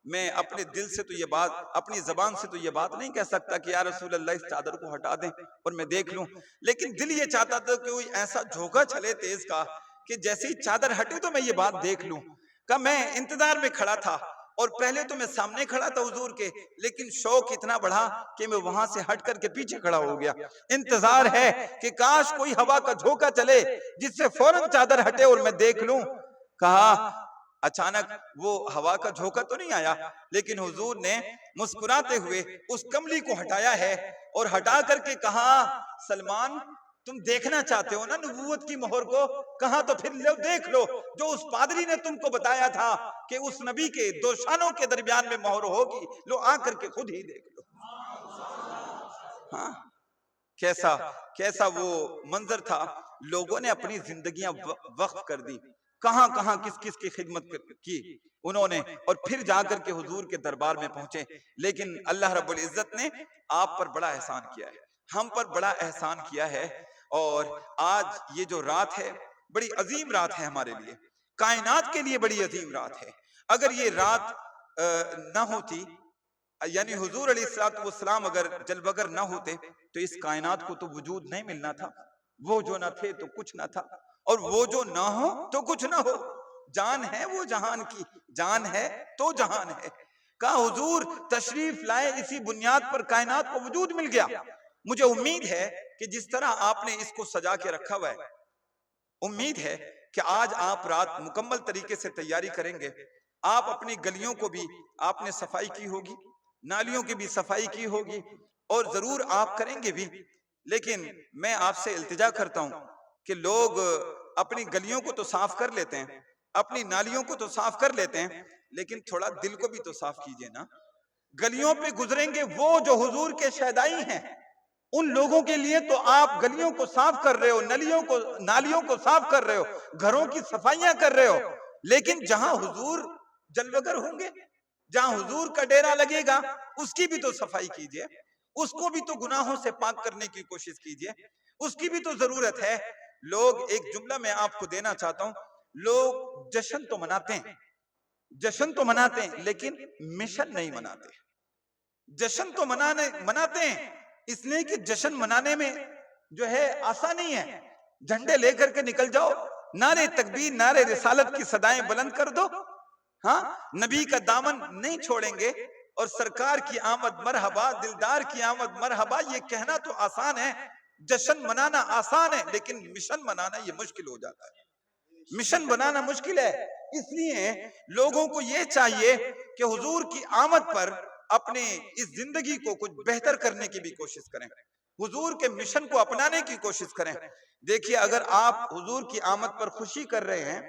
میں اپنے دل سے تو یہ بات، اپنی زبان سے تو یہ بات نہیں کہہ سکتا کہ یا رسول اللہ اس چادر کو ہٹا دیں اور میں دیکھ لوں، لیکن دل یہ چاہتا تھا کہ کوئی ایسا جھونکا چلے تیز کا کہ جیسے ہی چادر ہٹے تو میں یہ بات دیکھ لوں۔ کہ میں انتظار میں کھڑا تھا، اور پہلے تو میں سامنے کھڑا تھا حضور کے، لیکن شوق اتنا بڑھا کہ میں وہاں سے ہٹ کر کے پیچھے کھڑا ہو گیا۔ انتظار ہے کہ کاش کوئی ہوا کا جھونکا چلے جس سے فوراً چادر ہٹے اور میں دیکھ لوں۔ کہا اچانک وہ ہوا کا جھونکا تو نہیں آیا، لیکن حضور نے مسکراتے ہوئے اس کملی کو ہٹایا ہے، اور ہٹا کر کے کہا سلمان تم دیکھنا چاہتے ہو نا نبوت کی مہر کو؟ کہا تو پھر لو دیکھ لو، جو اس پادری نے تم کو بتایا تھا کہ اس نبی کے دو شانوں کے درمیان میں مہر ہوگی، لو آ کر کے خود ہی دیکھ لو۔ ہاں کیسا وہ منظر تھا۔ لوگوں نے اپنی زندگیاں وقف کر دی، کہاں کہاں کس کس کی خدمت کی انہوں نے، اور پھر جا کر کے حضور کے دربار میں پہنچے۔ لیکن اللہ رب العزت نے آپ پر بڑا احسان کیا ہے، ہم پر بڑا احسان کیا ہے، اور آج یہ جو رات ہے بڑی عظیم رات ہے ہمارے لیے، کائنات کے لیے بڑی عظیم رات ہے۔ اگر یہ رات نہ ہوتی، یعنی حضور علیہ السلام اگر جلوگر نہ ہوتے تو اس کائنات کو تو وجود نہیں ملنا تھا۔ وہ جو نہ تھے تو کچھ نہ تھا، اور وہ جو نہ ہو تو کچھ نہ ہو۔ جان ہے وہ جہان کی، جان ہے تو جہان ہے۔ کہا حضور تشریف لائے، اسی بنیاد پر کائنات کو وجود مل گیا۔ مجھے امید ہے کہ جس طرح آپ نے اس کو سجا کے رکھا ہوا ہے، امید ہے کہ آج آپ رات مکمل طریقے سے تیاری کریں گے۔ آپ اپنی گلیوں کو بھی آپ نے صفائی کی ہوگی، نالیوں کی بھی صفائی کی ہوگی، اور ضرور آپ کریں گے بھی۔ لیکن میں آپ سے التجا کرتا ہوں کہ لوگ اپنی گلیوں کو تو صاف کر لیتے ہیں، اپنی نالیوں کو تو صاف کر لیتے ہیں، لیکن تھوڑا دل کو بھی تو صاف کیجئے نا۔ گلیوں پہ گزریں گے وہ جو حضور کے شیدائی ہیں، ان لوگوں کے لیے تو آپ گلیوں کو صاف کر رہے ہو، نالیوں کو صاف کر رہے ہو، گھروں کی صفائیاں کر رہے ہو، لیکن جہاں حضور جلوگر ہوں گے، جہاں حضور کا ڈیرا لگے گا، اس کی بھی تو صفائی کیجئے، اس کو بھی تو گناہوں سے پاک کرنے کی کوشش کیجئے، اس کی بھی تو ضرورت ہے۔ لوگ، ایک جملہ میں آپ کو دینا چاہتا ہوں، لوگ جشن تو مناتے ہیں، جشن تو مناتے ہیں، لیکن مشن نہیں مناتے۔ جشن تو مناتے ہیں اس لیے کہ جشن منانے میں جو ہے آسانی ہے، جھنڈے لے کر کے نکل جاؤ، نعرے تکبیر، نعرے رسالت کی صدائیں بلند کر دو، ہاں نبی کا دامن نہیں چھوڑیں گے، اور سرکار کی آمد مرحبا، دلدار کی آمد مرحبا، یہ کہنا تو آسان ہے، جشن منانا آسان ہے، لیکن مشن منانا یہ مشکل ہو جاتا ہے۔ مشن بنانا مشکل ہے، اس لیے لوگوں کو یہ چاہیے کہ حضور کی آمد پر اپنے اس زندگی کو کچھ بہتر کرنے کی بھی کوشش کریں، حضور کے مشن کو اپنانے کی کوشش کریں۔ دیکھیے اگر آپ حضور کی آمد پر خوشی کر رہے ہیں،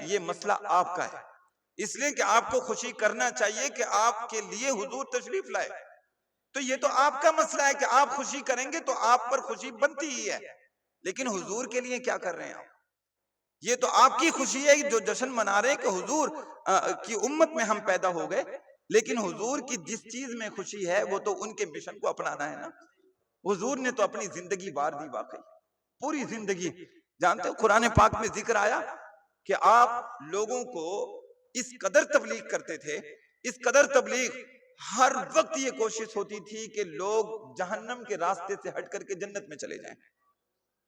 یہ مسئلہ آپ کا ہے، اس لیے کہ آپ کو خوشی کرنا چاہیے کہ آپ کے لیے حضور تشریف لائے، تو یہ تو آپ کا مسئلہ ہے کہ آپ خوشی کریں گے تو آپ پر خوشی بنتی ہی ہے، لیکن حضور کے لیے کیا کر رہے ہیں آپ؟ یہ تو آپ کی خوشی ہے جو جشن منا رہے ہیں کہ حضور کی امت میں ہم پیدا ہو گئے، لیکن حضور کی جس چیز میں خوشی ہے وہ تو ان کے مشن کو اپنانا ہے نا۔ حضور نے تو اپنی زندگی وار دی، واقعی پوری زندگی۔ جانتے ہو قرآن پاک میں ذکر آیا کہ آپ لوگوں کو اس قدر تبلیغ کرتے تھے، اس قدر تبلیغ، ہر وقت یہ کوشش ہوتی تھی کہ لوگ جہنم کے راستے سے ہٹ کر کے جنت میں چلے جائیں،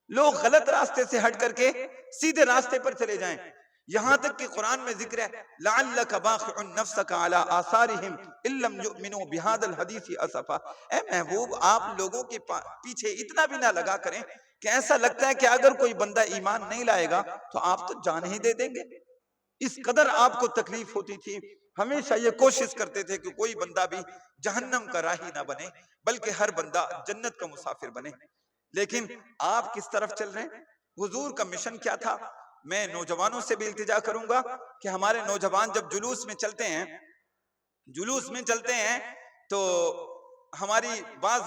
لوگ غلط راستے سے ہٹ کر کے سیدھے راستے پر چلے جائیں۔ یہاں تک کہ قرآن میں ذکر ہے لعلک باخع نفسک علی آثارہم ان لم یؤمنوا بہذا الحدیث اسفا۔ اے محبوب آپ لوگوں کے پیچھے اتنا بھی نہ لگا کریں کہ ایسا لگتا ہے کہ اگر کوئی بندہ ایمان نہیں لائے گا تو آپ تو جان ہی دے دیں گے۔ اس قدر آپ کو تکلیف ہوتی تھی، ہمیشہ یہ کوشش کرتے تھے کہ کوئی بندہ بھی جہنم کا راہی نہ بنے بلکہ ہر بندہ جنت کا مسافر بنے۔ لیکن آپ کس طرف چل رہے ہیں؟ حضور کا مشن کیا تھا؟ میں نوجوانوں سے بھی التجا کروں گا کہ ہمارے نوجوان جب جلوس میں چلتے ہیں تو ہماری بعض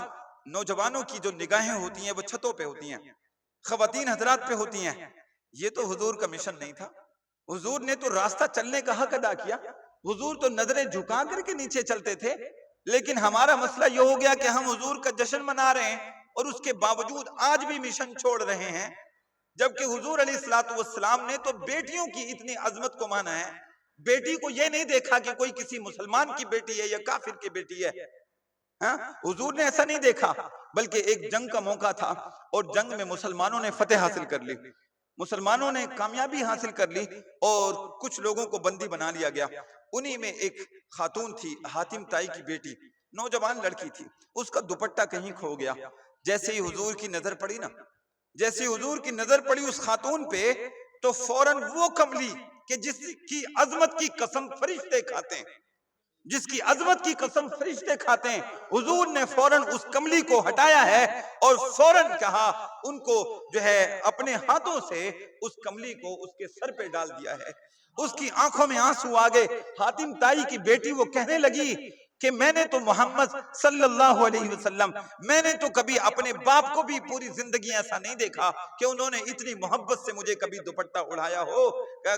نوجوانوں کی جو نگاہیں ہوتی ہیں وہ چھتوں پہ ہوتی ہیں، خواتین حضرات پہ ہوتی ہیں۔ یہ تو حضور کا مشن نہیں تھا۔ حضور نے تو راستہ چلنے کا حق ادا کیا، حضور تو نظریں جھکا کر کے نیچے چلتے تھے۔ لیکن ہمارا مسئلہ یہ ہو گیا کہ ہم حضور کا جشن منا رہے ہیں اور اس کے باوجود آج بھی مشن چھوڑ رہے ہیں، جبکہ حضور علیہ السلام نے تو بیٹیوں کی اتنی عظمت کو مانا ہے۔ بیٹی کو یہ نہیں دیکھا کہ کوئی کسی مسلمان کی بیٹی ہے یا کافر کی بیٹی ہے، حضور نے ایسا نہیں دیکھا، بلکہ ایک جنگ کا موقع تھا اور جنگ میں مسلمانوں نے فتح حاصل کر لی، مسلمانوں نے کامیابی حاصل کر لی اور کچھ لوگوں کو بندی بنا لیا گیا۔ انہی میں ایک خاتون تھی، حاتم تائی کی بیٹی، نوجوان لڑکی تھی، اس کا دوپٹہ کہیں کھو گیا۔ جیسے ہی حضور کی نظر پڑی اس خاتون پہ تو فوراً وہ کملی کہ جس کی عظمت کی قسم فرشتے کھاتے ہیں، حضور نے فوراً اس کملی کو ہٹایا ہے اور فوراً کہا ان کو جو ہے اپنے ہاتھوں سے اس کملی کو اس کے سر پہ ڈال دیا ہے۔ اس کی آنکھوں میں آنسو آ گئے۔ حاتم تائی کی بیٹی وہ کہنے لگی کہ میں نے تو محمد صلی اللہ علیہ وسلم، میں نے تو کبھی اپنے باپ کو بھی پوری زندگی ایسا نہیں دیکھا کہ انہوں نے اتنی محبت سے مجھے کبھی دوپٹہ اڑایا ہو۔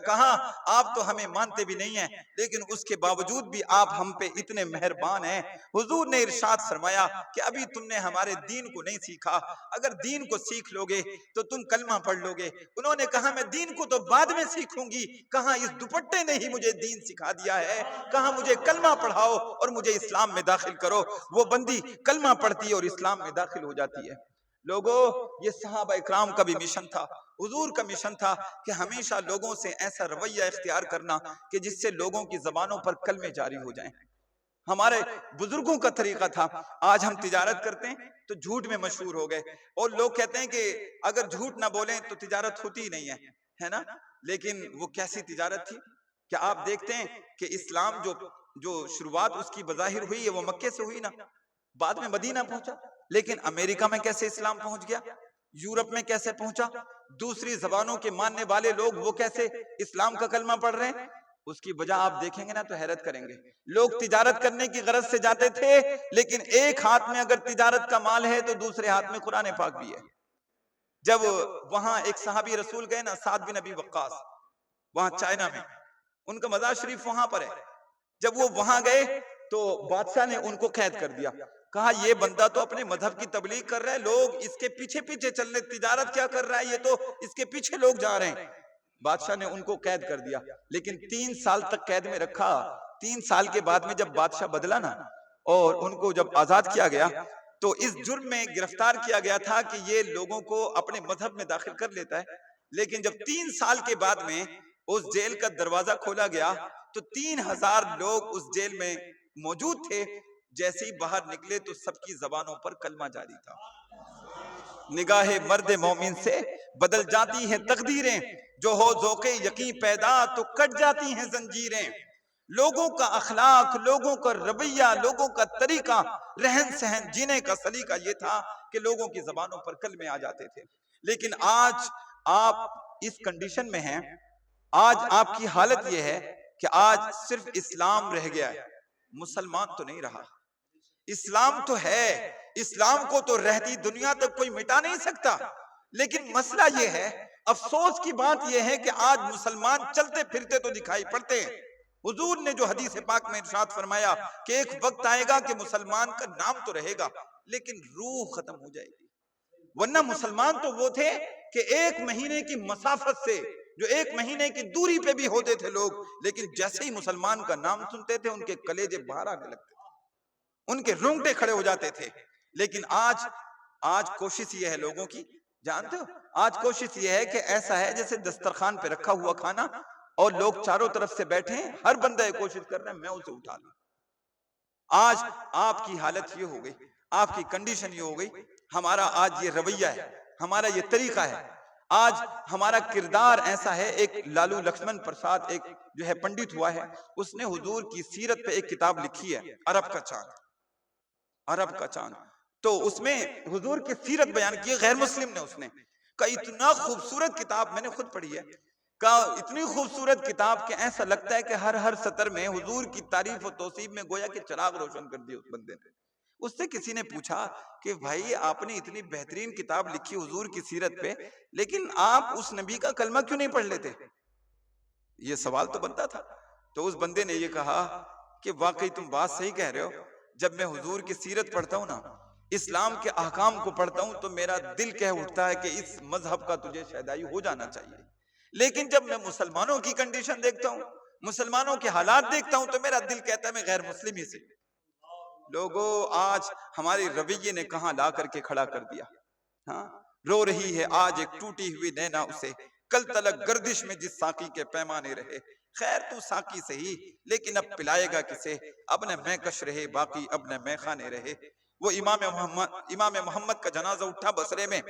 کہا آپ تو ہمیں مانتے بھی نہیں ہیں لیکن اس کے باوجود بھی آپ ہم پہ اتنے مہربان ہیں۔ حضور نے ارشاد فرمایا کہ ابھی تم نے ہمارے دین کو نہیں سیکھا، اگر دین کو سیکھ لو گے تو تم کلمہ پڑھ لو گے۔ انہوں نے کہا میں دین کو تو بعد میں سیکھوں گی، کہاں اس دوپٹے نے ہی مجھے دین سکھا دیا ہے، کہاں مجھے کلمہ پڑھاؤ اور مجھے اسلام میں داخل کرو۔ وہ بندی کلمہ پڑھتی ہے اور اسلام میں داخل ہو جاتی ہے۔ لوگوں، یہ صحابہ اکرام کا بھی مشن تھا، حضور کا مشن تھا کہ ہمیشہ لوگوں سے ایسا رویہ اختیار کرنا کہ جس سے لوگوں کی زبانوں پر کلمے جاری ہو جائیں۔ ہمارے بزرگوں کا طریقہ تھا۔ آج ہم تجارت کرتے ہیں تو جھوٹ میں مشہور ہو گئے اور لوگ کہتے ہیں کہ اگر جھوٹ نہ بولیں تو تجارت ہوتی ہی نہیں ہے نا؟ لیکن وہ کیسی تجارت تھی؟ کیا آپ دیکھتے ہیں کہ اسلام جو شروعات اس کی بظاہر ہوئی ہے وہ مکے سے ہوئی نا، بعد میں مدینہ پہنچا، لیکن امریکہ میں کیسے اسلام پہنچ گیا، یورپ میں کیسے پہنچا، دوسری زبانوں کے ماننے والے لوگ وہ کیسے اسلام کا کلمہ پڑھ رہے ہیں؟ اس کی وجہ آپ دیکھیں گے نا تو حیرت کریں گے۔ لوگ تجارت کرنے کی غرض سے جاتے تھے لیکن ایک ہاتھ میں اگر تجارت کا مال ہے تو دوسرے ہاتھ میں قرآن پاک بھی ہے۔ جب وہاں ایک صحابی رسول گئے نا، سعد بن ابی وقاص، وہاں چائنا میں، ان کا مزار شریف وہاں پر ہے۔ جب وہ وہاں گئے تو بادشاہ نے ان کو قید کر دیا، کہا یہ بندہ تو اپنے مذہب کی تبلیغ کر رہا ہے، لوگ اس کے پیچھے پیچھے چل رہے، تجارت کیا کر رہا ہے، یہ تو اس کے پیچھے لوگ جا رہے ہیں۔ بادشاہ نے ان کو قید کر دیا، لیکن 3 سال تک قید میں رکھا۔ 3 سال کے بعد میں جب بادشاہ بدلا نا اور ان کو جب آزاد کیا گیا تو اس جرم میں گرفتار کیا گیا تھا کہ یہ لوگوں کو اپنے مذہب میں داخل کر لیتا ہے۔ لیکن جب 3 سال کے بعد میں اس جیل کا دروازہ کھولا گیا تو 3000 لوگ اس جیل میں موجود تھے۔ جیسے ہی باہر نکلے تو سب کی زبانوں پر کلمہ جاری تھا۔ نگاہ مرد مومن سے بدل جاتی ہیں تقدیریں، جو ہو ذوق یقین پیدا تو کٹ جاتی ہیں زنجیریں۔ لوگوں کا اخلاق، لوگوں کا رویہ، لوگوں کا طریقہ، رہن سہن، جینے کا سلیقہ یہ تھا کہ لوگوں کی زبانوں پر کلمے آ جاتے تھے۔ لیکن آج آپ اس کنڈیشن میں ہیں، آج آپ کی حالت یہ ہے کہ آج صرف اسلام رہ گیا ہے، مسلمان تو نہیں رہا۔ اسلام تو ہے، اسلام کو تو رہتی دنیا تک کوئی مٹا نہیں سکتا، لیکن مسئلہ یہ ہے، افسوس کی بات یہ ہے کہ آج مسلمان چلتے پھرتے تو دکھائی پڑتے ہیں۔ حضور نے جو حدیث پاک میں ارشاد فرمایا کہ ایک وقت آئے گا کہ مسلمان کا نام تو رہے گا لیکن روح ختم ہو جائے گی۔ ورنہ مسلمان تو وہ تھے کہ 1 مہینے کی مسافت سے، جو 1 مہینے کی دوری پہ بھی ہوتے تھے لوگ، لیکن جیسے ہی مسلمان کا نام سنتے تھے ان کے کلیجے باہر آنے لگتے تھے، ان کے رونگٹے کھڑے ہو جاتے تھے۔ لیکن آج کوشش یہ ہے لوگوں کی، جانتے ہو آج کوشش یہ ہے کہ ایسا ہے جیسے دسترخوان پہ رکھا ہوا کھانا اور لوگ چاروں طرف سے بیٹھے ہیں، ہر بندہ یہ کوشش کر رہا ہے میں اسے اٹھا لوں۔ آج آپ کی حالت یہ ہو گئی، آپ کی کنڈیشن یہ ہو گئی، ہمارا آج یہ رویہ ہے، ہمارا یہ طریقہ ہے، آج ہمارا کردار ایسا ہے۔ ایک لالو لکشمن پرساد ایک جو ہے پنڈت ہوا ہے، اس نے حضور کی سیرت پہ ایک کتاب لکھی ہے، عرب کا چاند، عرب کا چاند۔ تو اس میں حضور کی سیرت بیان کی ہے، غیر مسلم نے اس نے کہا اتنا خوبصورت کتاب میں نے خود پڑھی ہے، کہا اتنی خوبصورت کتاب کہ ایسا لگتا ہے کہ ہر سطر میں حضور کی تعریف و توصیف میں گویا کہ چراغ روشن کر دیا اس بندے نے۔ اس سے کسی نے پوچھا کہ بھائی آپ نے اتنی بہترین کتاب لکھی حضور کی سیرت پہ، لیکن آپ اس نبی کا کلمہ کیوں نہیں پڑھ لیتے؟ یہ سوال تو بنتا تھا۔ تو اس بندے نے یہ کہا کہ واقعی تم بات صحیح کہہ رہے ہو، جب میں حضور کی سیرت پڑھتا ہوں نا، اسلام کے احکام کو پڑھتا ہوں تو میرا دل کہہ اٹھتا ہے کہ اس مذہب کا تجھے شیدائی ہو جانا چاہیے، لیکن جب میں مسلمانوں کی کنڈیشن دیکھتا ہوں، مسلمانوں کے حالات دیکھتا ہوں، تو میرا دل کہتا ہے میں غیر مسلم ہی سے۔ لوگوں آج ہمارے رویے نے کہاں لا کر کے کھڑا کر دیا۔ ہاں رو رہی ہے آج ایک ٹوٹی ہوئی نینا اسے، کل تلک گردش میں جس ساقی کے پیمانے رہے، خیر تو ساقی سے ہی لیکن اب پلائے گا کسے، اب نہ میں کش رہے باقی اب نہ میں خانے رہے۔ وہ امام محمد کا جنازہ اٹھا بصرے میں،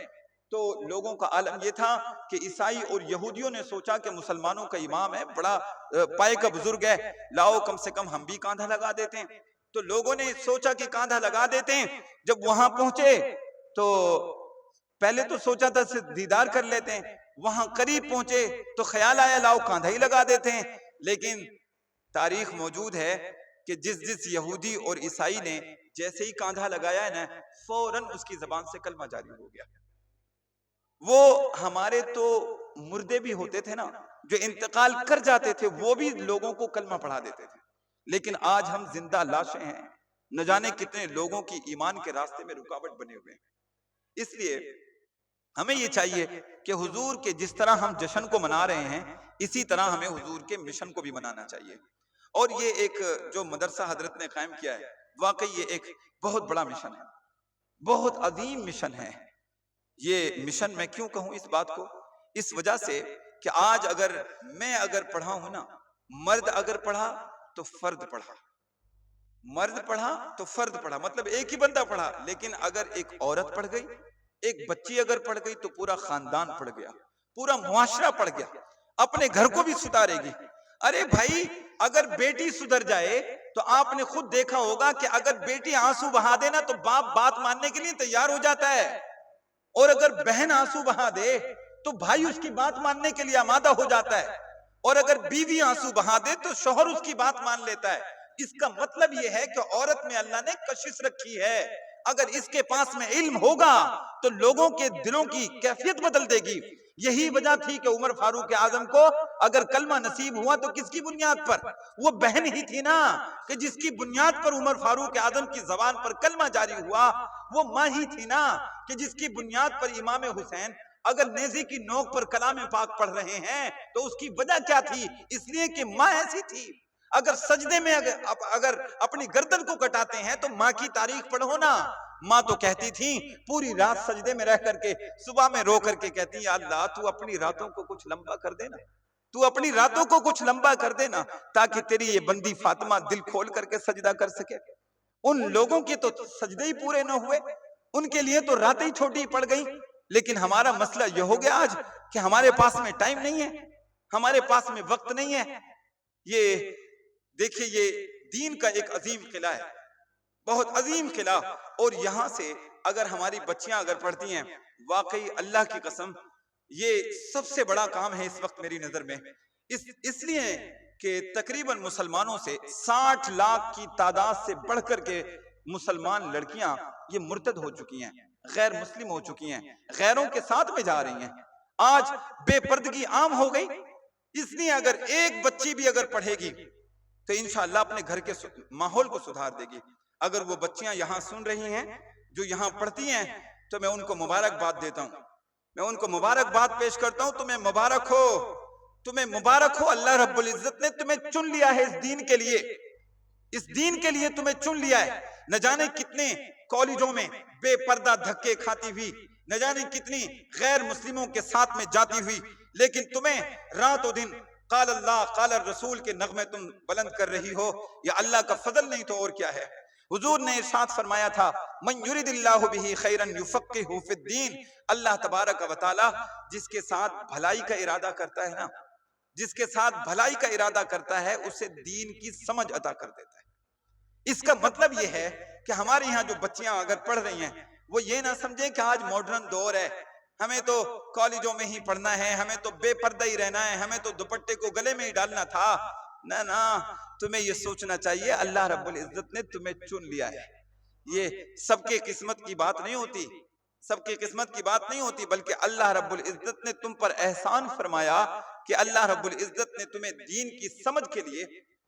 تو لوگوں کا عالم یہ تھا کہ عیسائی اور یہودیوں نے سوچا کہ مسلمانوں کا امام ہے، بڑا پائے کا بزرگ ہے، لاؤ کم سے کم ہم بھی کاندھا لگا دیتے ہیں۔ تو لوگوں نے سوچا کہ کاندھا لگا دیتے ہیں۔ جب وہاں پہنچے تو پہلے تو سوچا تھا دیدار کر لیتے ہیں، وہاں قریب پہنچے تو خیال آیا لاؤ کاندھا ہی لگا دیتے ہیں۔ لیکن تاریخ موجود ہے کہ جس یہودی اور عیسائی نے جیسے ہی کاندھا لگایا ہے نا، فوراً اس کی زبان سے کلمہ جاری ہو گیا۔ وہ ہمارے تو مردے بھی ہوتے تھے نا جو انتقال کر جاتے تھے، وہ بھی لوگوں کو کلمہ پڑھا دیتے تھے، لیکن آج ہم زندہ لاشیں ہیں، نہ جانے کتنے لوگوں کی ایمان کے راستے میں رکاوٹ بنے ہوئے ہیں۔ اس لیے ہمیں یہ چاہیے کہ حضور کے جس طرح ہم جشن کو منا رہے ہیں، اسی طرح ہمیں حضور کے مشن کو بھی منانا چاہیے۔ اور یہ ایک جو مدرسہ حضرت نے قائم کیا ہے، واقعی یہ ایک بہت بڑا مشن ہے، بہت عظیم مشن ہے۔ یہ مشن میں کیوں کہوں اس بات کو؟ اس وجہ سے کہ آج اگر پڑھا ہوں نا، مرد اگر پڑھا تو فرد پڑھا، مرد پڑھا تو فرد پڑھا، مطلب ایک ہی بندہ پڑھا، لیکن اگر ایک عورت پڑھ گئی، ایک بچی اگر پڑھ گئی تو پورا خاندان پڑھ گیا، پورا معاشرہ پڑھ گیا، اپنے گھر کو بھی سدھارے گی۔ ارے بھائی اگر بیٹی سدھر جائے تو آپ نے خود دیکھا ہوگا کہ اگر بیٹی آنسو بہا دے نا تو باپ بات ماننے کے لیے تیار ہو جاتا ہے، اور اگر بہن آنسو بہا دے تو بھائی اس کی بات ماننے کے لیے آمادہ ہو جاتا ہے، اور اگر بیوی آنسو بہا دے تو شوہر اس کی بات مان لیتا ہے۔ اس کا مطلب یہ ہے کہ عورت میں اللہ نے کشش رکھی ہے، اگر اس کے پاس میں علم ہوگا تو لوگوں کے دلوں کی کیفیت بدل دے گی۔ یہی وجہ تھی کہ عمر فاروق اعظم کو اگر کلمہ نصیب ہوا تو کس کی بنیاد پر؟ وہ بہن ہی تھی نا کہ جس کی بنیاد پر عمر فاروق اعظم کی زبان پر کلمہ جاری ہوا، وہ ماں ہی تھی نا کہ جس کی بنیاد پر امام حسین اگر نیزے کی نوک پر کلام پاک پڑھ رہے ہیں تو اس کی وجہ کیا تھی؟ اس لیے کہ ماں ایسی تھی۔ اگر سجدے میں اگر اپنی گردن کو کٹاتے ہیں تو ماں کی تاریخ پڑھو نا، ماں تو کہتی تھی پوری رات سجدے میں رہ کر کے صبح میں رو کر کے کہتی یا اللہ تو اپنی راتوں کو کچھ لمبا کر دینا، تو اپنی راتوں کو کچھ لمبا کر دینا تاکہ تیری یہ بندی فاطمہ دل کھول کر کے سجدہ کر سکے۔ ان لوگوں کے تو سجدے ہی پورے نہ ہوئے، ان کے لیے تو راتیں چھوٹی پڑ گئی۔ لیکن ہمارا مسئلہ یہ ہو گیا آج کہ ہمارے پاس میں ٹائم نہیں ہے، ہمارے پاس میں وقت نہیں ہے۔ یہ دیکھیں یہ دین کا ایک عظیم قلعہ ہے، بہت عظیم قلعہ، اور یہاں سے اگر ہماری بچیاں اگر پڑھتی ہیں، واقعی اللہ کی قسم یہ سب سے بڑا کام ہے اس وقت میری نظر میں، اس لیے کہ تقریباً مسلمانوں سے 60 لاکھ کی تعداد سے بڑھ کر کے مسلمان لڑکیاں یہ مرتد ہو چکی ہیں، غیر مسلم ہو چکی ہیں، غیروں کے ساتھ میں جا رہی ہیں۔ آج بے پردگی عام ہو گئی، اس لیے اگر ایک بچی بھی اگر پڑھے گی تو انشاءاللہ اپنے گھر کے ماحول کو سدھار دے گی۔ اگر وہ بچیاں یہاں سن رہی ہیں جو یہاں پڑھتی ہیں تو میں ان کو مبارکباد دیتا ہوں، میں ان کو مبارکباد پیش کرتا ہوں۔ تمہیں مبارک ہو، تمہیں مبارک ہو، اللہ رب العزت نے تمہیں چن لیا ہے اس دین کے لیے، اس دین کے لیے تمہیں چن لیا ہے۔ نہ جانے کتنے کالجوں میں بے پردہ دھکے کھاتی ہوئی، نہ جانے کتنی غیر مسلموں کے ساتھ میں جاتی ہوئی، لیکن تمہیں رات و دن قال اللہ قال الرسول کے نغمے تم بلند کر رہی ہو، یا اللہ کا فضل نہیں تو اور کیا ہے؟ حضور نے ارشاد فرمایا تھا من یرید اللہ بہ خیرا یفقہہ فی الدین، اللہ تبارک و تعالی جس کے ساتھ بھلائی کا ارادہ کرتا ہے نا، جس کے ساتھ بھلائی کا ارادہ کرتا ہے اسے دین کی سمجھ عطا کر دیتا ہے۔ اس کا مطلب یہ ہے کہ ہمارے یہاں جو بچیاں اگر پڑھ رہی ہیں وہ یہ نہ سمجھیں کہ آج ماڈرن دور ہے، ہمیں تو کالجوں میں ہی پڑھنا ہے، ہمیں تو بے پردہ ہی رہنا ہے، ہمیں تو دوپٹے کو گلے میں ہی ڈالنا تھا۔ نہ نہ، تمہیں یہ سوچنا چاہیے اللہ رب العزت نے تمہیں چن لیا ہے۔ یہ سب کے قسمت کی بات نہیں ہوتی، سب کی قسمت کی بات نہیں ہوتی، بلکہ اللہ رب العزت نے تم پر احسان فرمایا کہ اللہ رب العزت نے تمہیں دین کی سمجھ کے لیے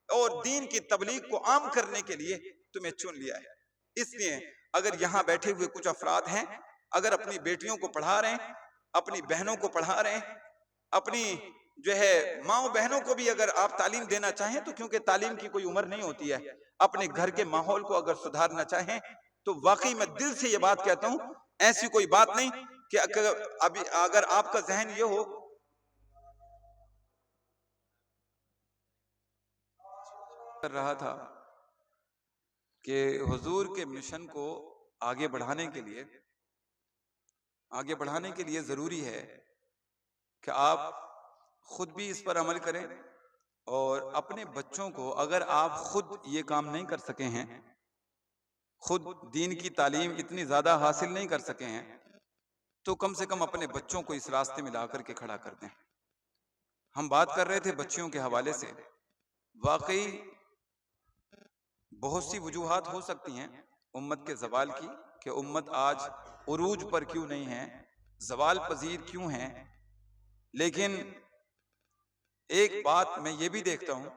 اور دین کی تبلیغ کو عام کرنے کے لیے تمہیں چن لیا ہے۔ اس لیے اگر یہاں بیٹھے ہوئے کچھ افراد ہیں، اگر اپنی بیٹیوں کو پڑھا رہے ہیں، اپنی بہنوں کو پڑھا رہے ہیں، اپنی جو ہے ماں بہنوں کو بھی اگر آپ تعلیم دینا چاہیں تو کیونکہ تعلیم کی کوئی عمر نہیں ہوتی ہے، اپنے گھر کے ماحول کو اگر سدھارنا چاہیں تو واقعی میں دل سے یہ بات کہتا ہوں، ایسی کوئی بات نہیں کہ اگر آپ کا ذہن یہ ہو کر رہا تھا کہ حضور کے مشن کو آگے بڑھانے کے لیے ضروری ہے کہ آپ خود بھی اس پر عمل کریں اور اپنے بچوں کو، اگر آپ خود یہ کام نہیں کر سکے ہیں، خود دین کی تعلیم اتنی زیادہ حاصل نہیں کر سکے ہیں، تو کم سے کم اپنے بچوں کو اس راستے میں لا کر کے کھڑا کر دیں۔ ہم بات کر رہے تھے بچیوں کے حوالے سے، واقعی بہت سی وجوہات ہو سکتی ہیں امت کے زوال کی، کہ امت آج عروج پر کیوں نہیں ہے، زوال پذیر کیوں ہیں، لیکن ایک بات میں یہ بھی دیکھتا ہوں،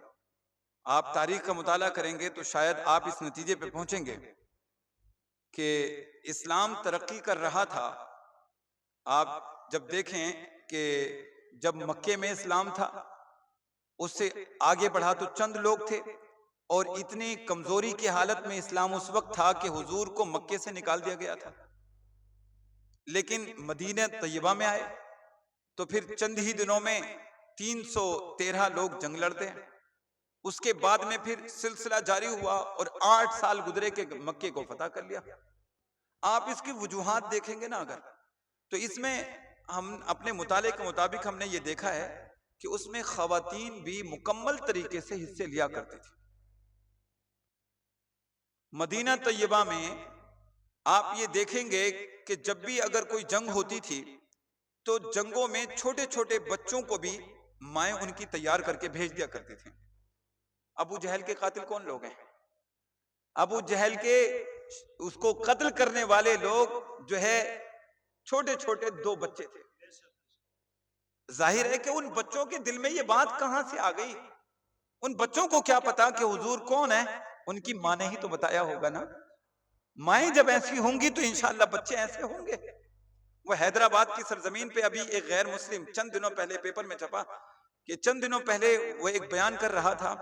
آپ تاریخ کا مطالعہ کریں گے تو شاید آپ اس نتیجے پہ پہنچیں گے کہ اسلام ترقی کر رہا تھا۔ آپ جب دیکھیں کہ جب مکے میں اسلام تھا، اس سے آگے بڑھا تو چند لوگ تھے، اور اتنی کمزوری کی حالت میں اسلام اس وقت تھا کہ حضور کو مکے سے نکال دیا گیا تھا، لیکن مدینہ طیبہ میں آئے تو پھر چند ہی دنوں میں 313 لوگ جنگ لڑتے ہیں، اس کے بعد میں پھر سلسلہ جاری ہوا اور 8 سال گزرے کہ مکے کو فتح کر لیا۔ آپ اس کی وجوہات دیکھیں گے نا اگر، تو اس میں ہم اپنے مطالعے کے مطابق ہم نے یہ دیکھا ہے کہ اس میں خواتین بھی مکمل طریقے سے حصے لیا کرتی تھی۔ مدینہ طیبہ میں آپ یہ دیکھیں گے کہ جب بھی اگر کوئی جنگ ہوتی تھی تو جنگوں میں چھوٹے چھوٹے بچوں کو بھی مائیں ان کی تیار کر کے بھیج دیا کرتی تھیں۔ ابو جہل کے قاتل کون لوگ ہیں؟ ابو جہل کے اس کو قتل کرنے والے لوگ جو ہے چھوٹے چھوٹے 2 بچے تھے۔ ظاہر ہے کہ ان بچوں کے دل میں یہ بات کہاں سے آ گئی؟ ان بچوں کو کیا پتا کہ حضور کون ہے؟ ان کی ماں نے ہی تو بتایا ہوگا نا۔ مائیں جب ایسی ہوں گی تو انشاءاللہ بچے ایسے ہوں گے۔ وہ حیدرآباد کی سرزمین پہ ابھی ایک غیر مسلم چند دنوں پہلے پیپر میں چھپا کہ چند دنوں پہلے وہ ایک بیان کر رہا تھا،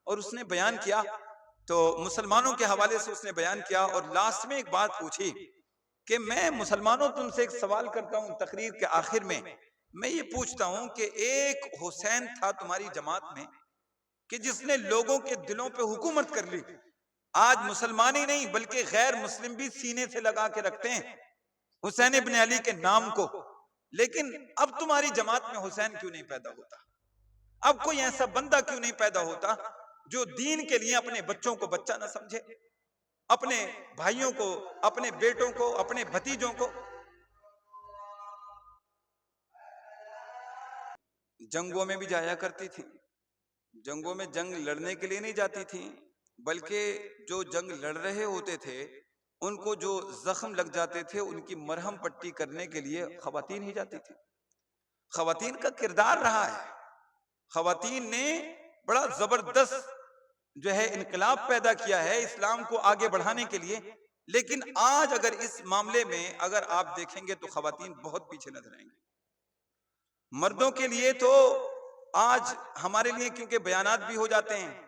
اور اس نے بیان کیا تو مسلمانوں کے حوالے سے اس نے بیان کیا، اور لاسٹ میں ایک بات پوچھی کہ میں مسلمانوں تم سے ایک سوال کرتا ہوں تقریر کے آخر میں یہ پوچھتا ہوں کہ ایک حسین تھا تمہاری جماعت میں کہ جس نے لوگوں کے دلوں پہ حکومت کر لی، آج مسلمان ہی نہیں بلکہ غیر مسلم بھی سینے سے لگا کے رکھتے ہیں حسین ابن علی کے نام کو، لیکن اب تمہاری جماعت میں حسین کیوں نہیں پیدا ہوتا؟ اب کوئی ایسا بندہ کیوں نہیں پیدا ہوتا جو دین کے لیے اپنے بچوں کو بچہ نہ سمجھے، اپنے بھائیوں کو، اپنے بیٹوں کو، اپنے بھتیجوں کو؟ جنگوں میں بھی جایا کرتی تھی، جنگوں میں جنگ لڑنے کے لیے نہیں جاتی تھی، بلکہ جو جنگ لڑ رہے ہوتے تھے ان کو جو زخم لگ جاتے تھے ان کی مرہم پٹی کرنے کے لیے خواتین ہی جاتی تھی۔ خواتین کا کردار رہا ہے، خواتین نے بڑا زبردست جو ہے انقلاب پیدا کیا ہے اسلام کو آگے بڑھانے کے لیے، لیکن آج اگر اس معاملے میں اگر آپ دیکھیں گے تو خواتین بہت پیچھے نظر آئیں گی۔ مردوں کے لیے تو آج ہمارے لیے کیونکہ بیانات بھی ہو جاتے ہیں،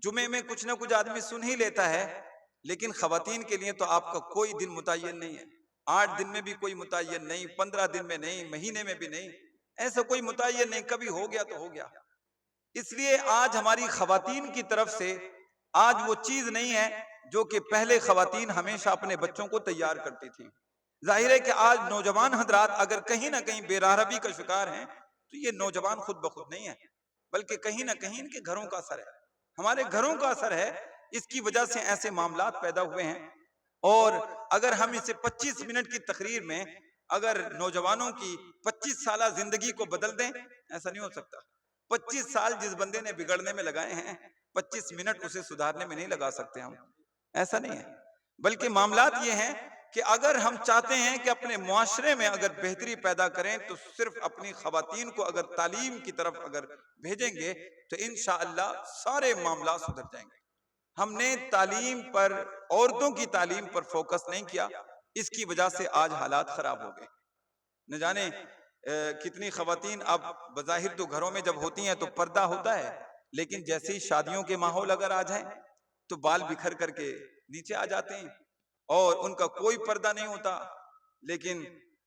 جمعے میں کچھ نہ کچھ آدمی سن ہی لیتا ہے، لیکن خواتین کے لیے تو آپ کا کوئی دن متعین نہیں ہے، 8 دن میں بھی کوئی متعین نہیں، 15 دن میں نہیں، مہینے میں بھی نہیں، ایسا کوئی متعین نہیں، کبھی ہو گیا تو ہو گیا۔ اس لیے آج ہماری خواتین کی طرف سے آج وہ چیز نہیں ہے جو کہ پہلے خواتین ہمیشہ اپنے بچوں کو تیار کرتی تھیں۔ ظاہر ہے کہ آج نوجوان حضرات اگر کہیں نہ کہیں بے راہربی کا شکار ہیں تو یہ نوجوان خود بخود نہیں ہے، بلکہ کہیں نہ کہیں ان کے گھروں کا اثر ہے، ہمارے گھروں کا اثر ہے۔ اس کی وجہ سے ایسے معاملات پیدا ہوئے ہیں، اور اگر ہم اسے 25 منٹ کی تقریر میں اگر نوجوانوں کی 25 سالہ زندگی کو بدل دیں، ایسا نہیں ہو سکتا۔ 25 سال جس بندے نے بگڑنے میں لگائے ہیں، 25 منٹ اسے سدھارنے میں نہیں لگا سکتے ہم، ایسا نہیں ہے۔ بلکہ معاملات یہ ہیں کہ اگر ہم چاہتے ہیں کہ اپنے معاشرے میں اگر بہتری پیدا کریں تو صرف اپنی خواتین کو اگر تعلیم کی طرف اگر بھیجیں گے تو انشاءاللہ سارے معاملات سدھر جائیں گے۔ ہم نے تعلیم پر، عورتوں کی تعلیم پر فوکس نہیں کیا، اس کی وجہ سے آج حالات خراب ہو گئے۔ نہ جانے کتنی خواتین اب بظاہر تو گھروں میں جب ہوتی ہیں تو پردہ ہوتا ہے، لیکن جیسے ہی شادیوں کے ماحول اگر آ جائیں تو بال بکھر کر کے نیچے آ جاتے ہیں اور ان کا کوئی پردہ نہیں ہوتا۔ لیکن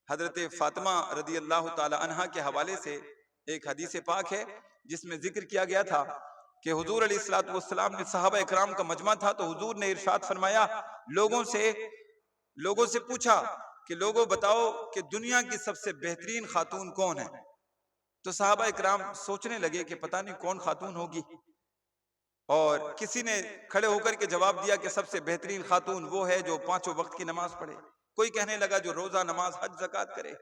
حضرت فاطمہ رضی اللہ تعالی عنہا کے حوالے سے ایک حدیث پاک ہے جس میں ذکر کیا گیا تھا کہ حضور علیہ الصلوۃ والسلام نے، صحابہ اکرام کا مجمع تھا تو حضور نے ارشاد فرمایا، لوگوں سے پوچھا کہ لوگوں بتاؤ کہ دنیا کی سب سے بہترین خاتون کون ہے؟ تو صحابہ اکرام سوچنے لگے کہ پتہ نہیں کون خاتون ہوگی، اور کسی نے کھڑے ہو کر کے جواب دیا کہ سب سے بہترین خاتون وہ ہے جو 5 وقت کی نماز پڑھے، کوئی کہنے لگا جو روزہ، نماز، حج، زکوٰۃ کرے۔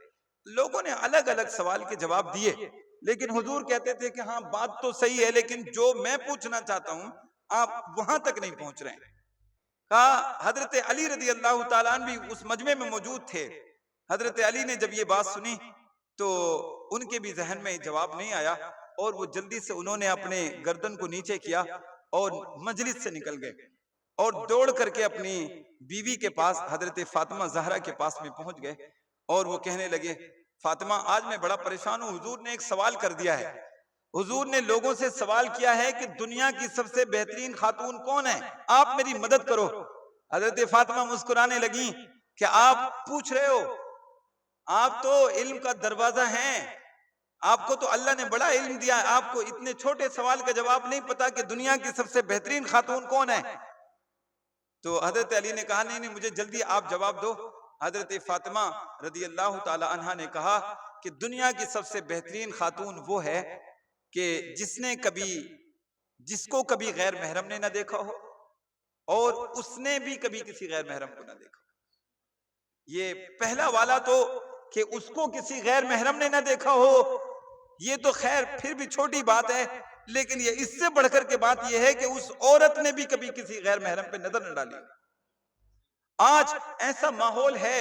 لوگوں نے الگ الگ سوال کے جواب دیے، لیکن حضور کہتے تھے کہ ہاں بات تو صحیح ہے، لیکن جو میں پوچھنا چاہتا ہوں آپ وہاں تک نہیں پہنچ رہے ہیں۔ کہا حضرت علی رضی اللہ تعالیٰ عنہ بھی اس مجمع میں موجود تھے۔ حضرت علی نے جب یہ بات سنی تو ان کے بھی ذہن میں جواب نہیں آیا، اور وہ جلدی سے انہوں نے اپنے گردن کو نیچے کیا اور مجلس سے نکل گئے اور دوڑ کر کے اپنی بیوی کے پاس، حضرت فاطمہ زہرا کے پاس میں پہنچ گئے، اور وہ کہنے لگے، فاطمہ آج میں بڑا پریشان ہوں، حضور نے ایک سوال کر دیا ہے، حضور نے لوگوں سے سوال کیا ہے کہ دنیا کی سب سے بہترین خاتون کون ہے، آپ میری مدد کرو۔ حضرت فاطمہ مسکرانے لگیں کہ آپ پوچھ رہے ہو، آپ تو علم کا دروازہ ہیں، آپ کو تو اللہ نے بڑا علم دیا ہے، آپ کو اتنے چھوٹے سوال کا جواب نہیں پتا کہ دنیا کی سب سے بہترین خاتون کون ہے؟ تو حضرت علی نے کہا نہیں مجھے جلدی آپ جواب دو۔ حضرت فاطمہ رضی اللہ تعالی عنہا نے کہا کہ دنیا کی سب سے بہترین خاتون وہ ہے کہ جس کو کبھی غیر محرم نے نہ دیکھا ہو، اور اس نے بھی کبھی کسی غیر محرم کو نہ دیکھا ہو۔ یہ پہلا والا تو کہ اس کو کسی غیر محرم نے نہ دیکھا ہو، یہ تو خیر پھر بھی چھوٹی بات ہے، لیکن یہ اس سے بڑھ کر کے بات یہ ہے کہ اس عورت نے بھی کبھی کسی غیر محرم پہ نظر نہ ڈالی۔ آج ایسا ماحول ہے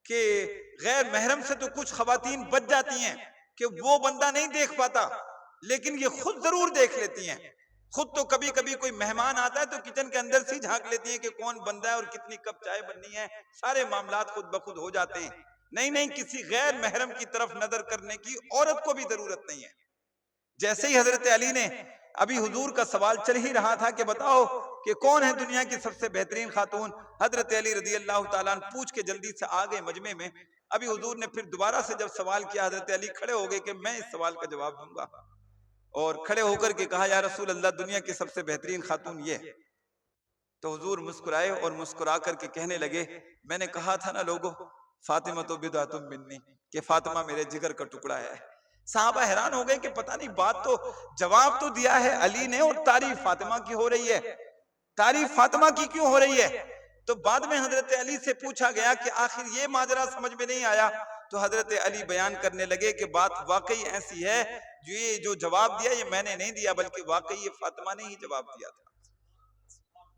کہ غیر محرم سے تو کچھ خواتین بچ جاتی ہیں کہ وہ بندہ نہیں دیکھ پاتا، لیکن یہ خود ضرور دیکھ لیتی ہیں۔ خود تو کبھی کبھی کوئی مہمان آتا ہے تو کچن کے اندر سے جھانک لیتی ہیں کہ کون بندہ ہے اور کتنی کپ چائے بننی ہے، سارے معاملات خود بخود ہو جاتے ہیں۔ نہیں کسی غیر محرم کی طرف نظر کرنے کی عورت کو بھی ضرورت نہیں ہے۔ جیسے ہی حضرت علی نے، ابھی حضور کا سوال چل ہی رہا تھا کہ بتاؤ کہ کون ہے دنیا کی سب سے بہترین خاتون، حضرت علی رضی اللہ تعالیٰ عنہ پوچھ کے جلدی سے آ گئے مجمع میں۔ ابھی حضور نے پھر دوبارہ سے جب سوال کیا، حضرت علی کھڑے ہو گئے کہ میں اس سوال کا جواب دوں گا، اور کھڑے ہو کر کے کہا یا رسول اللہ دنیا کی سب سے بہترین خاتون یہ ہے۔ تو حضور مسکرائے اور مسکرا کر کے کہنے لگے، میں نے کہا تھا نا لوگو، فاطمہ تو بضعۃ منی، کہ فاطمہ میرے جگر کا ٹکڑا ہے۔ صحابہ حیران ہو گئے کہ پتہ نہیں بات تو، جواب تو دیا ہے علی نے اور تعریف فاطمہ کی ہو رہی ہے، تعریف فاطمہ کی کیوں ہو رہی ہے؟ تو بعد میں حضرت علی سے پوچھا گیا کہ آخر یہ ماجرا سمجھ میں نہیں آیا، تو حضرت علی بیان کرنے لگے کہ بات واقعی ایسی ہے، یہ جو جواب دیا یہ میں نے نہیں دیا، بلکہ واقعی یہ فاطمہ نے ہی جواب دیا تھا۔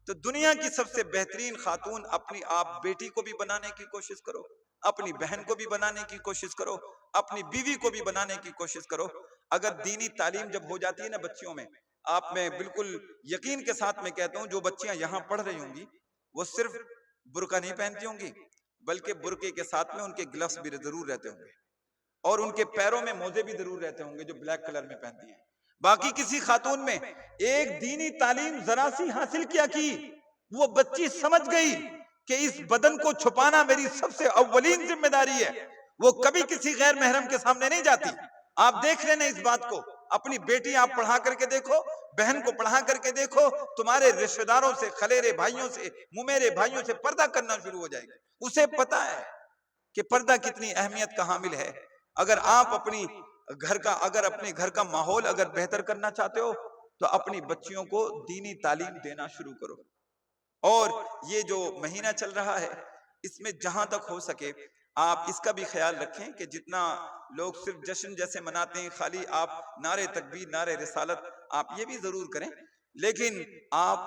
تو دنیا کی سب سے بہترین خاتون اپنی آپ بیٹی کو بھی بنانے کی کوشش کرو، اپنی بہن کو بھی بنانے کی کوشش کرو، اپنی بیوی کو بھی بنانے کی کوشش کرو۔ اگر دینی تعلیم جب ہو جاتی ہے نا بچیوں میں، آپ میں بالکل یقین کے ساتھ میں کہتا ہوں جو بچیاں یہاں پڑھ رہی ہوں گی وہ صرف برقع نہیں پہنتی ہوں گی، بلکہ برقعے کے ساتھ میں ان کے گلفز بھی ضرور رہتے ہوں گے، اور ان کے پیروں میں موزے بھی ضرور رہتے ہوں گے جو بلیک کلر میں پہنتی ہیں۔ باقی کسی خاتون میں ایک دینی تعلیم ذرا سی حاصل کیا کی، وہ بچی سمجھ گئی کہ اس بدن کو چھپانا میری سب سے اولین ذمہ داری ہے، وہ کبھی کسی غیر محرم کے سامنے نہیں جاتی۔ آپ دیکھ رہے ہیں اس بات کو اپنی بیٹی آپ پڑھا کر کے دیکھو، بہن کو پڑھا کر کے دیکھو، تمہارے رشتہ داروں سے، خلیرے بھائیوں سے، ممیرے بھائیوں سے پردہ کرنا شروع ہو جائے گا. اسے پتا ہے کہ پردہ کتنی اہمیت کا حامل ہے. اگر آپ اپنے گھر کا ماحول اگر بہتر کرنا چاہتے ہو تو اپنی بچیوں کو دینی تعلیم دینا شروع کرو. اور یہ جو مہینہ چل رہا ہے اس میں جہاں تک ہو سکے آپ اس کا بھی خیال رکھیں کہ جتنا لوگ صرف جشن جیسے مناتے ہیں، خالی آپ نعرے تکبیر، نعرے رسالت، آپ یہ بھی ضرور کریں، لیکن آپ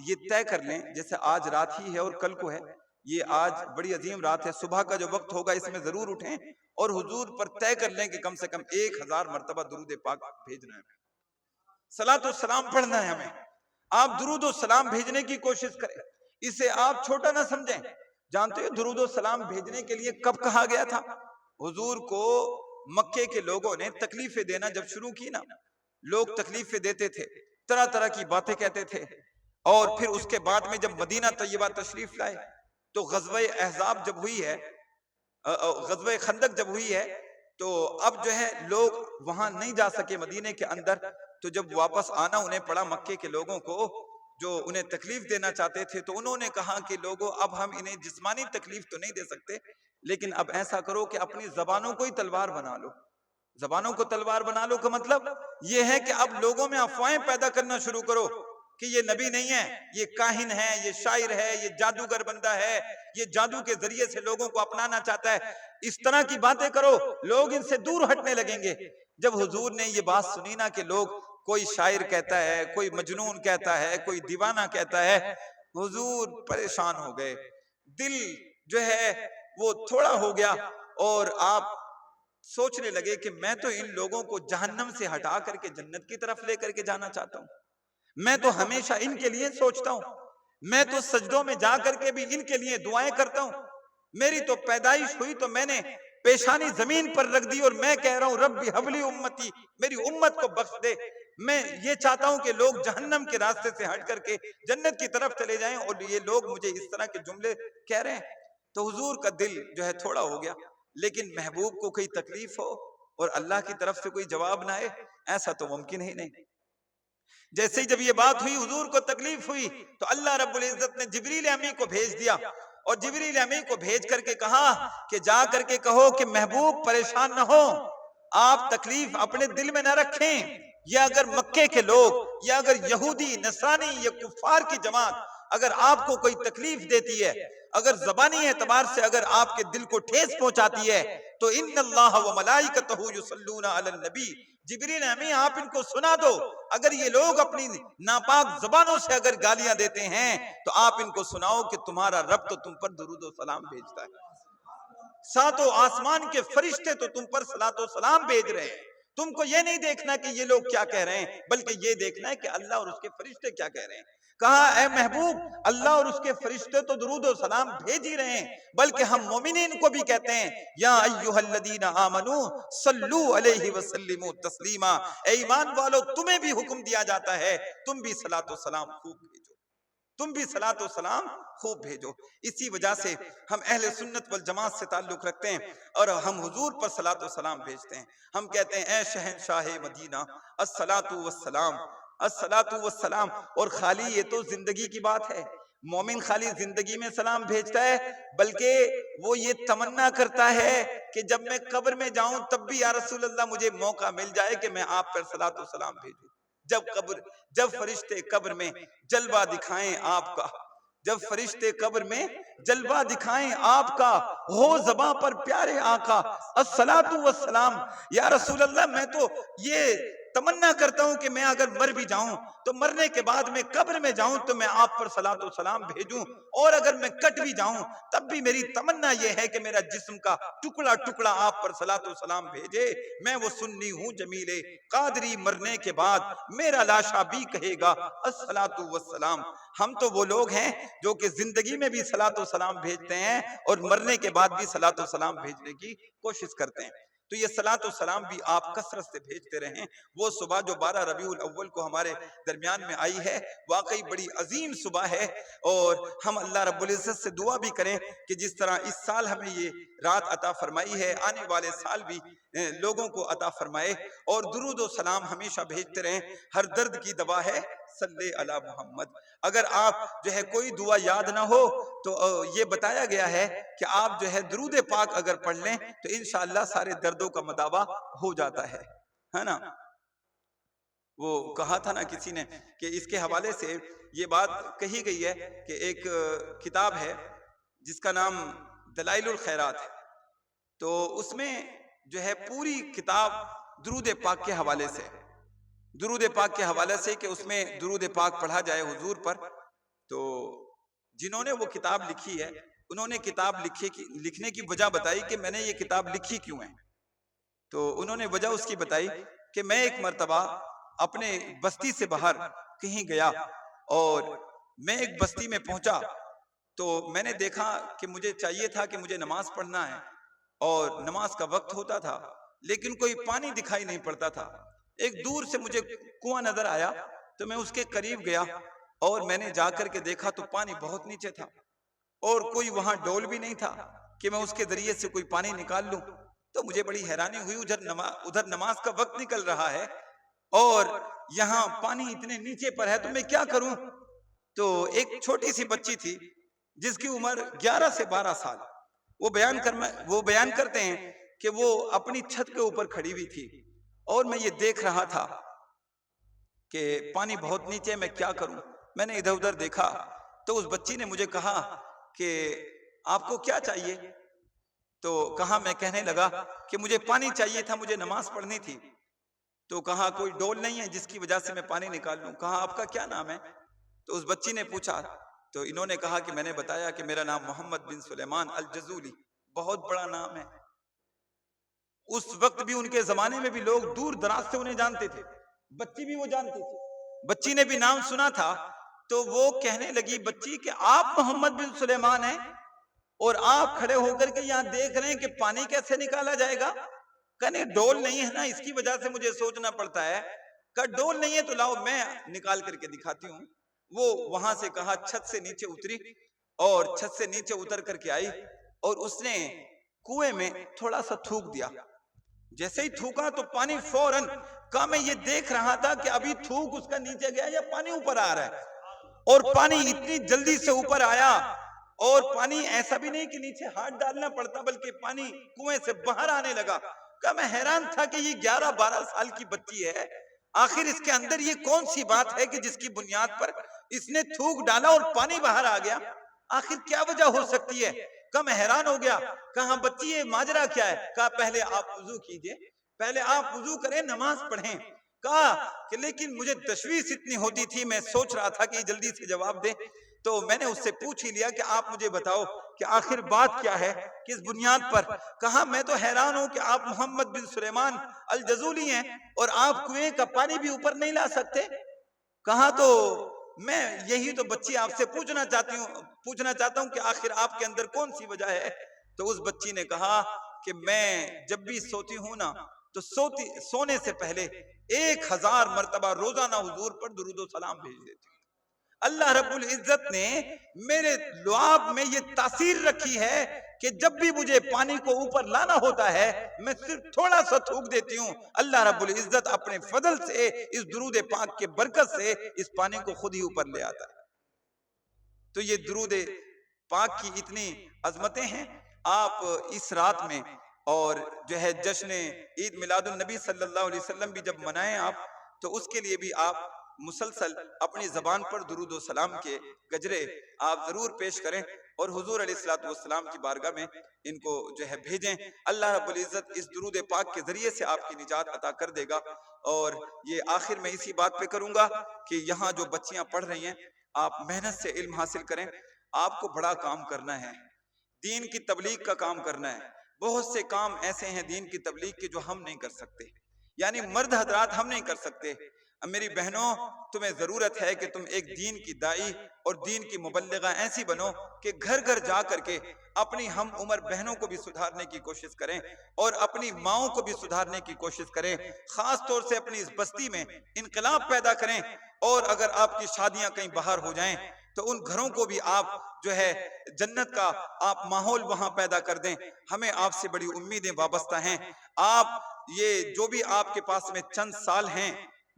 یہ طے کر لیں، جیسے آج رات ہی ہے اور کل کو ہے، یہ آج بڑی عظیم رات ہے، صبح کا جو وقت ہوگا اس میں ضرور اٹھیں اور حضور پر طے کر لیں کہ کم سے کم 1000 مرتبہ درود پاک بھیجنا ہے، صلاۃ و سلام پڑھنا ہے ہمیں. آپ درود و سلام بھیجنے کی کوشش کریں، اسے آپ چھوٹا نہ سمجھیں. جانتے ہو درود و سلام بھیجنے کے لیے کب کہا گیا تھا؟ حضور کو مکے کے لوگوں نے تکلیفیں دینا جب شروع کی نا، لوگ تکلیفیں دیتے تھے، طرح طرح کی باتیں کہتے تھے، اور پھر اس کے بعد میں جب مدینہ طیبہ تشریف لائے تو غزوہ احزاب جب ہوئی ہے، غزوہ خندق جب ہوئی ہے، تو اب جو ہے لوگ وہاں نہیں جا سکے مدینے کے اندر، تو جب واپس آنا انہیں پڑا مکے کے لوگوں کو جو انہیں تکلیف دینا چاہتے تھے، تو انہوں نے کہا کہ لوگوں اب ہم انہیں جسمانی تکلیف تو نہیں دے سکتے، لیکن اب ایسا کرو کہ اپنی زبانوں کو ہی تلوار بنا لو. زبانوں کو تلوار بنا لو کا مطلب یہ ہے کہ اب لوگوں میں افواہیں پیدا کرنا شروع کرو کہ یہ نبی نہیں ہے، یہ کاہن ہے، یہ شاعر ہے، یہ جادوگر بندہ ہے، یہ جادو کے ذریعے سے لوگوں کو اپنانا چاہتا ہے. اس طرح کی باتیں کرو، لوگ ان سے دور ہٹنے لگیں گے. جب حضور نے یہ بات سنی نا کہ لوگ کوئی شاعر کہتا ہے، کوئی مجنون کہتا ہے، کوئی دیوانہ کہتا ہے، حضور پریشان ہو گئے، دل جو ہے وہ تھوڑا ہو گیا، اور آپ سوچنے لگے کہ میں تو ان لوگوں کو جہنم سے ہٹا کر کے جنت کی طرف لے کر کے جانا چاہتا ہوں. میں تو ہمیشہ ان کے لیے سوچتا ہوں، میں تو سجدوں میں جا کر کے بھی ان کے لیے دعائیں کرتا ہوں. میری تو پیدائش ہوئی تو میں نے پیشانی زمین پر رکھ دی اور میں کہہ رہا ہوں ربی حبلی امتی، میری امت کو بخش دے. میں یہ چاہتا ہوں کہ لوگ جہنم کے راستے سے ہٹ کر کے جنت کی طرف چلے جائیں، اور یہ لوگ مجھے اس طرح کے جملے کہہ رہے ہیں. تو حضور کا دل جو ہے تھوڑا ہو گیا. لیکن محبوب کو کوئی تکلیف ہو اور اللہ کی طرف سے کوئی جواب نہ آئے، ایسا تو ممکن ہی نہیں. جیسے ہی جب یہ بات ہوئی، حضور کو تکلیف ہوئی، تو اللہ رب العزت نے جبریل امی کو بھیج دیا، اور جبریل امی کو بھیج کر کے کہا کہ جا کر کے کہو کہ محبوب پریشان نہ ہو، آپ تکلیف اپنے دل میں نہ رکھیں. یا اگر مکے کے لوگ، یا اگر یہودی، نصرانی یا کفار کی جماعت اگر آپ کو کوئی تکلیف دیتی ہے، اگر زبانی اعتبار سے اگر آپ کے دل کو ٹھیس پہنچاتی ہے، تو ان اللہ و ملائکتہ یصلون علی النبی، جبریل امی آپ ان کو سنا دو. اگر یہ لوگ اپنی ناپاک زبانوں سے اگر گالیاں دیتے ہیں تو آپ ان کو سناؤ کہ تمہارا رب تو تم پر درود و سلام بھیجتا ہے، ساتوں آسمان کے فرشتے تو تم پر صلاۃ و سلام بھیج رہے ہیں. تم کو یہ نہیں دیکھنا کہ یہ لوگ کیا کہہ رہے ہیں، بلکہ یہ دیکھنا ہے کہ اللہ اور اس کے فرشتے کیا کہہ رہے ہیں. کہا اے محبوب، اللہ اور اس کے فرشتے تو درود و سلام بھیج ہی رہے ہیں، بلکہ ہم مومنین کو بھی کہتے ہیں یا ایھا الذین آمنوا صلو علیہ وسلموا تسلیما، اے ایمان والو تمہیں بھی حکم دیا جاتا ہے تم بھی صلاۃ و سلام خوب بھیجو، تم بھی صلاۃ و سلام خوب بھیجو. اسی وجہ سے ہم اہل سنت والجماعت سے تعلق رکھتے ہیں اور ہم حضور پر صلاۃ و سلام بھیجتے ہیں. ہم کہتے ہیں اے شہنشاہ مدینہ الصلاۃ والسلام، الصلاۃ والسلام. اور خالی یہ تو زندگی کی بات ہے، مومن خالی زندگی میں سلام بھیجتا ہے، بلکہ وہ یہ تمنا کرتا ہے کہ جب میں قبر میں جاؤں تب بھی یا رسول اللہ مجھے موقع مل جائے کہ میں آپ پر صلاۃ و سلام بھیجوں. جب فرشتے قبر میں جلوہ دکھائیں آپ کا، جب فرشتے قبر میں جلوہ دکھائیں آپ کا، ہو زباں پر پیارے آقا الصلاۃ والسلام. یا رسول اللہ میں تو یہ تمنا کرتا ہوں کہ میں اگر مر بھی جاؤں تو مرنے کے بعد میں قبر میں جاؤں تو میں آپ پر صلاۃ و سلام بھیجوں، اور اگر میں کٹ بھی جاؤں تب بھی میری تمنا یہ ہے کہ میرا جسم کا ٹکڑا ٹکڑا آپ پر صلاۃ و سلام بھیجے. میں وہ سنی ہوں جمیل قادری، مرنے کے بعد میرا لاشا بھی کہے گا الصلاۃ والسلام. ہم تو وہ لوگ ہیں جو کہ زندگی میں بھی صلاۃ و سلام بھیجتے ہیں اور مرنے کے بعد بھی صلاۃ و سلام بھیجنے کی کوشش کرتے ہیں. تو یہ صلاۃ و سلام بھی آپ کثرت سے بھیجتے رہیں۔ وہ صبح جو 12 ربیع الاول کو ہمارے درمیان میں آئی ہے واقعی بڑی عظیم صبح ہے، اور ہم اللہ رب العزت سے دعا بھی کریں کہ جس طرح اس سال ہمیں یہ رات عطا فرمائی ہے آنے والے سال بھی لوگوں کو عطا فرمائے، اور درود و سلام ہمیشہ بھیجتے رہیں۔ ہر درد کی دوا ہے صلی علی محمد۔ اگر آپ جو ہے کوئی دعا یاد نہ ہو تو یہ بتایا گیا ہے کہ آپ جو ہے درود پاک اگر پڑھ لیں تو انشاءاللہ سارے دردوں کا مداوا ہو جاتا ہے نا۔ وہ کہا تھا نا کسی نے کہ اس کے حوالے سے یہ بات کہی گئی ہے کہ ایک کتاب ہے جس کا نام دلائل الخیرات ہے، تو اس میں جو ہے پوری کتاب درود پاک کے حوالے سے، درود پاک کے حوالے سے کہ اس میں درود پاک پڑھا جائے حضور پر۔ تو جنہوں نے وہ کتاب لکھی ہے انہوں نے کتاب لکھنے کی وجہ بتائی کہ میں نے یہ کتاب لکھی کیوں ہے، تو انہوں نے وجہ اس کی بتائی کہ میں ایک مرتبہ اپنے بستی سے باہر کہیں گیا اور میں ایک بستی میں پہنچا، تو میں نے دیکھا کہ مجھے چاہیے تھا کہ مجھے نماز پڑھنا ہے اور نماز کا وقت ہوتا تھا لیکن کوئی پانی دکھائی نہیں پڑتا تھا۔ ایک دور سے مجھے کنواں نظر آیا تو میں اس کے قریب گیا اور میں نے جا کر کے دیکھا تو پانی بہت نیچے تھا اور کوئی وہاں ڈول بھی نہیں تھا کہ میں اس کے ذریعے سے کوئی پانی نکال لوں۔ تو مجھے بڑی حیرانی ہوئی، ادھر نماز کا وقت نکل رہا ہے اور یہاں پانی اتنے نیچے پر ہے تو میں کیا کروں؟ تو ایک چھوٹی سی بچی تھی جس کی عمر 11 سے 12 سال، وہ بیان کرتے ہیں کہ وہ اپنی چھت کے اوپر کھڑی ہوئی تھی اور میں یہ دیکھ رہا تھا کہ پانی بہت نیچے، میں کیا کروں؟ میں نے ادھر ادھر دیکھا تو اس بچی نے مجھے کہا کہ آپ کو کیا چاہیے؟ تو کہا، میں کہنے لگا کہ مجھے پانی چاہیے تھا، مجھے نماز پڑھنی تھی۔ تو کہا کوئی ڈول نہیں ہے جس کی وجہ سے میں پانی نکال لوں؟ کہا آپ کا کیا نام ہے؟ تو اس بچی نے پوچھا تو انہوں نے کہا کہ میں نے بتایا کہ میرا نام محمد بن سلیمان الجزولی، بہت بڑا نام ہے۔ اس وقت بھی ان کے زمانے میں بھی لوگ دور دراز سے انہیں جانتے تھے، بچی بھی وہ جانتی تھی، بچی نے بھی نام سنا تھا۔ تو وہ کہنے لگی بچی کہ آپ محمد بن سلیمان ہیں اور آپ کھڑے ہو کر کے یہاں دیکھ رہے ہیں کہ پانی کیسے نکالا جائے گا؟ کہنے ڈول نہیں ہے نا، اس کی وجہ سے مجھے سوچنا پڑتا ہے۔ کہ ڈول نہیں ہے تو لاؤ میں نکال کر کے دکھاتی ہوں۔ وہ وہاں سے کہا چھت سے نیچے اتری اور چھت سے نیچے اتر کر کے آئی اور اس نے کنویں میں تھوڑا سا تھوک دیا۔ جیسے ہی تھوکا تو پانی فوراً، کہا میں یہ دیکھ رہا تھا کہ ابھی تھوک اس کا نیچے گیا یا پانی اوپر آ رہا ہے، اور پانی اتنی جلدی سے اوپر آیا اور پانی ایسا بھی نہیں کہ نیچے ہاتھ ڈالنا پڑتا بلکہ پانی کنویں سے باہر آنے لگا۔ کہ میں حیران تھا کہ یہ 11-12 سال کی بچی ہے، آخر اس کے اندر یہ کون سی بات ہے کہ جس کی بنیاد پر اس نے تھوک ڈالا اور پانی باہر آ گیا؟ آخر کیا وجہ ہو سکتی ہے؟ کہ میں حیران ہو گیا۔ کہا بچی یہ ماجرا کیا ہے؟ کہا پہلے آپ وضو کیجئے، پہلے آپ وضو کریں، نماز پڑھیں۔ کہا کہ لیکن مجھے تشویش اتنی ہوتی تھی، میں سوچ رہا تھا کہ یہ جلدی سے جواب دے، تو میں نے اس سے پوچھ ہی لیا کہ آپ مجھے بتاؤ کہ آخر بات کیا ہے، کس بنیاد پر؟ کہا میں تو حیران ہوں کہ آپ محمد بن سلیمان الجزولی ہیں اور آپ کنویں کا پانی بھی اوپر نہیں لا سکتے۔ کہا تو میں یہی تو بچی آپ سے پوچھنا چاہتا ہوں کہ آخر آپ کے اندر کون سی وجہ ہے؟ تو اس بچی نے کہا کہ میں جب بھی سوتی ہوں نا تو سونے سے پہلے 1000 مرتبہ روزانہ حضور پر درود و سلام بھیج دیتی ہوں۔ اللہ رب العزت نے میرے لعاب میں یہ تاثیر رکھی ہے کہ جب بھی مجھے پانی کو اوپر لانا ہوتا ہے میں صرف تھوڑا سا تھوک دیتی ہوں، اللہ رب العزت اپنے فضل سے اس درود پاک کے برکت سے اس پانی کو خود ہی اوپر لے آتا ہے۔ تو یہ درود پاک کی اتنی عظمتیں ہیں۔ آپ اس رات میں اور جو ہے جشن عید میلاد النبی صلی اللہ علیہ وسلم بھی جب منائیں آپ، تو اس کے لیے بھی آپ مسلسل اپنی زبان پر درود و سلام کے گجرے آپ ضرور پیش کریں اور حضور علیہ السلام کی بارگاہ میں ان کو جو ہے بھیجیں۔ اللہ رب العزت اس درود پاک کے ذریعے سے آپ کی نجات عطا کر دے گا۔ اور یہ آخر میں اسی بات پہ کروں گا کہ یہاں جو بچیاں پڑھ رہی ہیں آپ محنت سے علم حاصل کریں، آپ کو بڑا کام کرنا ہے، دین کی تبلیغ کا کام کرنا ہے۔ بہت سے کام ایسے ہیں دین کی تبلیغ کے جو ہم نہیں کر سکتے، یعنی مرد حضرات ہم نہیں کر سکتے، اب میری بہنوں، تمہیں ضرورت ہے کہ تم ایک دین کی دائی اور دین کی مبلغہ ایسی بنو کہ گھر گھر جا کر کے اپنی ہم عمر بہنوں کو بھی سدھارنے کی کوشش کریں اور اپنی ماؤں کو بھی سدھارنے کی کوشش کریں، خاص طور سے اپنی اس بستی میں انقلاب پیدا کریں، اور اگر آپ کی شادیاں کہیں باہر ہو جائیں تو ان گھروں کو بھی آپ جو ہے جنت کا آپ ماحول وہاں پیدا کر دیں۔ ہمیں آپ سے بڑی امیدیں وابستہ ہیں۔ آپ یہ جو بھی آپ کے پاس میں چند سال ہیں،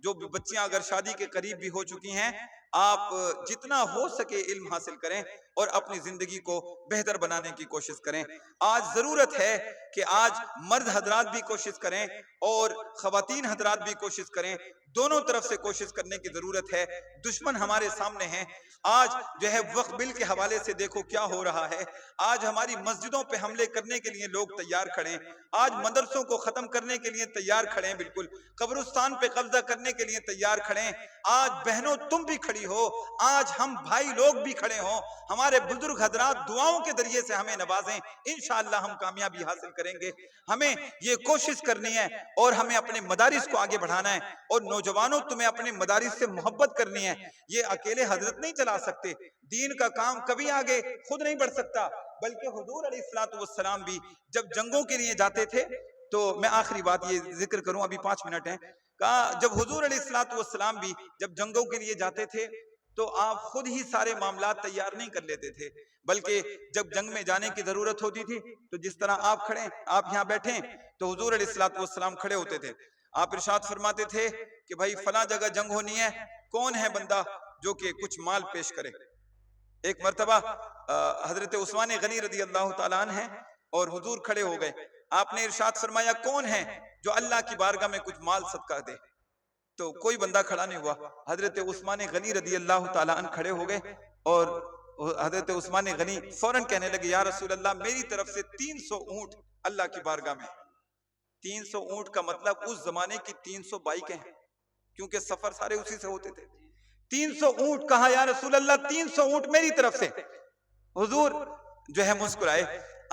جو بچیاں اگر شادی کے قریب بھی ہو چکی ہیں، آپ جتنا ہو سکے علم حاصل کریں اور اپنی زندگی کو بہتر بنانے کی کوشش کریں۔ آج ضرورت ہے کہ آج مرد حضرات بھی کوشش کریں اور خواتین حضرات بھی کوشش کریں، دونوں طرف سے کوشش کرنے کی ضرورت ہے۔ دشمن ہمارے سامنے ہیں۔ آج جو ہے وقف بل کے حوالے سے دیکھو کیا ہو رہا ہے۔ آج ہماری مسجدوں پہ حملے کرنے کے لیے لوگ تیار کھڑے ہیں، آج مدرسوں کو ختم کرنے کے لیے تیار کھڑے ہیں، بالکل قبرستان پہ قبضہ کرنے کے لیے تیار کھڑے ہیں۔ آج بہنوں تم بھی کھڑی ہو، آج ہم بھائی لوگ بھی کھڑے ہوں، ہمارے بزرگ حضرات دعاؤں کے ذریعے سے ہمیں نوازیں، انشاءاللہ ہم کامیابی حاصل کریں گے۔ ہمیں یہ کوشش کرنی ہے اور ہمیں اپنے مدارس کو آگے بڑھانا ہے، اور نوجوانوں تمہیں اپنے مدارس سے محبت کرنی ہے۔ یہ اکیلے حضرت نہیں چلا سکتے، دین کا کام کبھی آگے خود نہیں بڑھ سکتا، بلکہ حضور علیہ السلام بھی جب جنگوں کے لیے جاتے تھے، تو میں آخری بات یہ ذکر کروں، ابھی 5 منٹ ہیں، کہا جب حضور علیہ السلام بھی جب جنگوں کے لیے جاتے تھے تو آپ خود ہی سارے معاملات تیار نہیں کر لیتے تھے، بلکہ جب جنگ میں جانے کی ضرورت ہوتی تھی تو جس طرح آپ کھڑے، آپ یہاں بیٹھیں، تو حضور علیہ السلام کھڑے ہوتے تھے۔ آپ ارشاد فرماتے تھے کہ بھائی فلاں جگہ جنگ ہونی ہے، کون ہے بندہ جو کہ کچھ مال پیش کرے؟ ایک مرتبہ حضرت عثمان غنی رضی اللہ تعالیٰ عنہ ہیں اور حضور کھڑے ہو گئے، آپ نے ارشاد فرمایا کون ہے جو اللہ کی بارگاہ میں کچھ مال صدقہ دے؟ تو کوئی بندہ کھڑا نہیں ہوا۔ حضرت عثمان غنی رضی اللہ تعالیٰ عنہ کھڑے ہو گئے اور حضرت عثمان غنی فوراً کہنے لگے یا رسول اللہ میری طرف سے 300 اونٹ اللہ کی بارگاہ میں۔ 300 اونٹ کا مطلب اس زمانے کی 300 بائکیں ہیں، کیونکہ سفر سارے اسی سے ہوتے تھے۔ 300 اونٹ کہا یا رسول اللہ 300 اونٹ میری طرف سے۔ حضور جو ہے مسکرائے،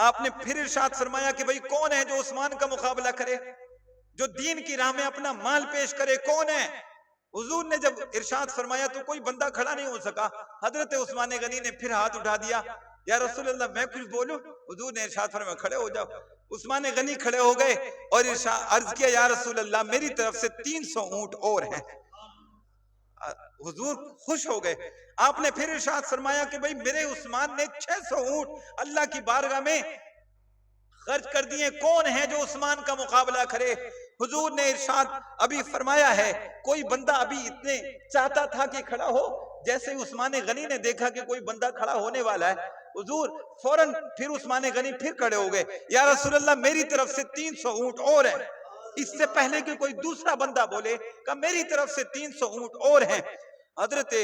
آپ نے پھر ارشاد فرمایا کہ بھئی کون ہے جو عثمان کا مقابلہ کرے، جو دین کی راہ میں اپنا مال پیش کرے، کون ہے؟ حضور نے جب ارشاد فرمایا تو کوئی بندہ کھڑا نہیں ہو سکا۔ حضرت عثمان غنی نے پھر ہاتھ اٹھا دیا، یا رسول اللہ میں کچھ بولوں؟ حضور نے ارشاد فرمایا کھڑے ہو جاؤ۔ عثمان غنی کھڑے ہو گئے اور عرض کیا یا رسول اللہ میری طرف سے 300 اونٹ اور ہیں۔ حضور خوش ہو گئے۔ آپ نے پھر ارشاد فرمایا کہ بھئی میرے عثمان نے 600 اونٹ اللہ کی بارگاہ میں خرچ کر دیے، کون ہے جو عثمان کا مقابلہ کرے؟ حضور نے ارشاد ابھی فرمایا ہے کوئی بندہ ابھی اتنے چاہتا تھا کہ کھڑا ہو، جیسے عثمان غنی نے دیکھا کہ کوئی بندہ کھڑا ہونے والا ہے، حضور فوراً پھر عثمان غنی پھر کھڑے ہو گئے، یا رسول اللہ میری طرف سے 300 اونٹ اور ہیں۔ اس سے پہلے کہ کوئی دوسرا بندہ بولے کہ میری طرف سے 300 اونٹ اور ہیں۔ حضرت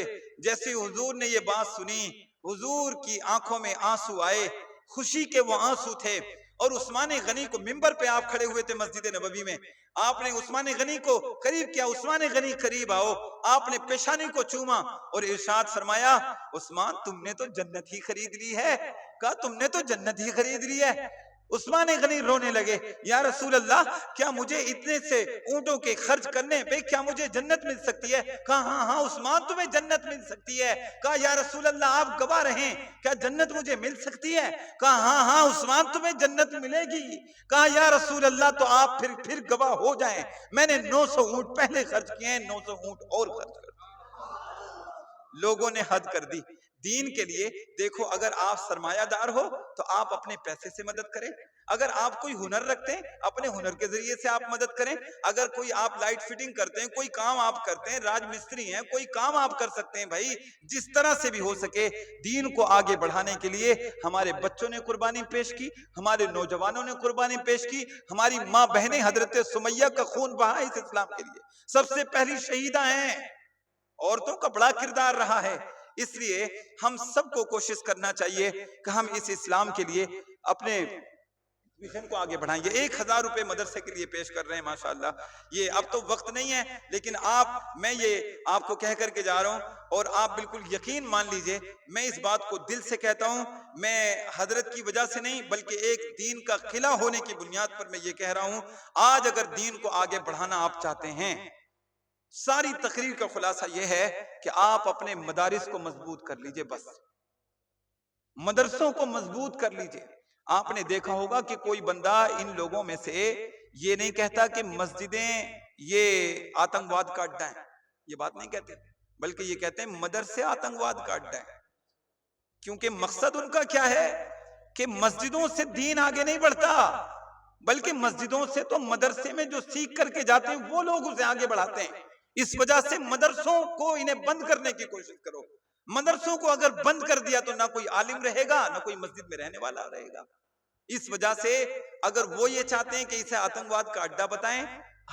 جیسے حضور نے یہ بات سنی، حضور کی آنکھوں میں آنسو آئے، خوشی کے وہ آنسو تھے، اور عثمان غنی کو منبر پہ آپ کھڑے ہوئے تھے مسجد نبوی میں، آپ نے عثمان غنی کو قریب کیا، عثمان غنی قریب آؤ، آپ نے پیشانی کو چوما اور ارشاد فرمایا عثمان تم نے تو جنت ہی خرید لی ہے، کہا تم نے تو جنت ہی خرید لی ہے۔ عثمان غنی رونے لگے، یا رسول اللہ کیا مجھے اتنے سے اونٹوں کے خرچ کرنے پہ کیا مجھے جنت مل سکتی ہے؟ کہا ہاں ہاں عثمان تمہیں جنت مل سکتی ہے۔ کہا یا رسول اللہ آپ گواہ رہیں، کیا جنت مجھے مل سکتی ہے؟ کہا ہاں ہاں عثمان تمہیں جنت ملے گی۔ کہا یا رسول اللہ تو آپ پھر گواہ ہو جائیں، میں نے 900 اونٹ پہلے خرچ کیے ہیں، 900 اونٹ اور خرچ کر دیں۔ لوگوں نے حد کر دی دین کے لیے۔ دیکھو اگر آپ سرمایہ دار ہو تو آپ اپنے پیسے سے مدد کریں، اگر آپ کوئی ہنر رکھتے ہیں اپنے ہنر کے ذریعے سے آپ مدد کریں، اگر کوئی آپ لائٹ فٹنگ کرتے ہیں، کوئی کام آپ کرتے ہیں، راج مستری ہیں، کوئی کام آپ کر سکتے ہیں، بھائی جس طرح سے بھی ہو سکے دین کو آگے بڑھانے کے لیے۔ ہمارے بچوں نے قربانی پیش کی، ہمارے نوجوانوں نے قربانی پیش کی، ہماری ماں بہنیں حضرت سمیہ کا خون بہا اس اسلام کے لیے، سب سے پہلی شہیدہ ہیں، عورتوں کا بڑا کردار رہا ہے۔ اس لیے ہم سب کو کوشش کرنا چاہیے کہ ہم اس اسلام کے لیے اپنے مشن کو آگے بڑھائیں۔ یہ 1000 روپے مدرسے کے لیے پیش کر رہے ہیں ماشاءاللہ۔ یہ اب تو وقت نہیں ہے، لیکن میں یہ آپ کو کہہ کر کے جا رہا ہوں، اور آپ بالکل یقین مان لیجئے میں اس بات کو دل سے کہتا ہوں، میں حضرت کی وجہ سے نہیں بلکہ ایک دین کا قلعہ ہونے کی بنیاد پر میں یہ کہہ رہا ہوں، آج اگر دین کو آگے بڑھانا آپ چاہتے ہیں، ساری تقریر کا خلاصہ یہ ہے کہ آپ اپنے مدارس کو مضبوط کر لیجئے، بس مدرسوں کو مضبوط کر لیجئے۔ آپ نے دیکھا ہوگا کہ کوئی بندہ ان لوگوں میں سے یہ نہیں کہتا کہ مسجدیں یہ آتنکواد کا اڈا ہے، یہ بات نہیں کہتے، بلکہ یہ کہتے ہیں مدرسے آتنکواد کا اڈا ہے، کیونکہ مقصد ان کا کیا ہے کہ مسجدوں سے دین آگے نہیں بڑھتا، بلکہ مسجدوں سے تو مدرسے میں جو سیکھ کر کے جاتے ہیں وہ لوگ اسے آگے بڑھاتے ہیں۔ اس وجہ سے مدرسوں کو انہیں بند کرنے کی کوشش کرو۔ مدرسوں کو اگر بند کر دیا تو نہ کوئی عالم رہے گا، نہ کوئی مسجد میں رہنے والا رہے گا۔ اس وجہ سے اگر وہ یہ چاہتے ہیں کہ اسے آتنکواد کا اڈا بتائیں،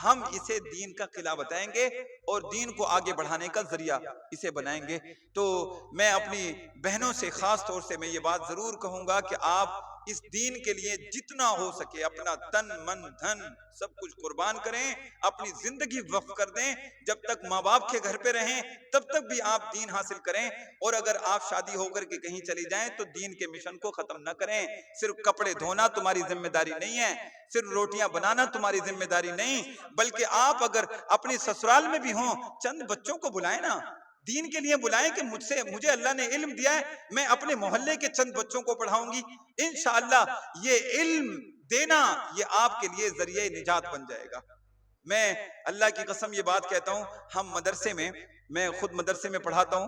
ہم اسے دین کا قلعہ بتائیں گے اور دین کو آگے بڑھانے کا ذریعہ اسے بنائیں گے۔ تو میں اپنی بہنوں سے خاص طور سے میں یہ بات ضرور کہوں گا کہ آپ اس دین کے لیے جتنا ہو سکے اپنا تن من دھن سب کچھ قربان کریں، اپنی زندگی وقف کر دیں۔ جب تک ماں باپ کے گھر پہ رہیں تب تک بھی آپ دین حاصل کریں، اور اگر آپ شادی ہو کر کے کہیں چلی جائیں تو دین کے مشن کو ختم نہ کریں۔ صرف کپڑے دھونا تمہاری ذمہ داری نہیں ہے، صرف روٹیاں بنانا تمہاری ذمہ داری نہیں، بلکہ آپ اگر اپنی سسرال میں بھی ہوں چند بچوں کو بلائیں نا، دین کے لیے بلائیں کہ مجھے اللہ نے علم دیا ہے، میں اپنے محلے کے چند بچوں کو پڑھاؤں گی، انشاءاللہ یہ علم دینا یہ آپ کے لیے ذریعہ نجات بن جائے گا۔ میں اللہ کی قسم یہ بات کہتا ہوں، ہم مدرسے میں خود مدرسے میں پڑھاتا ہوں،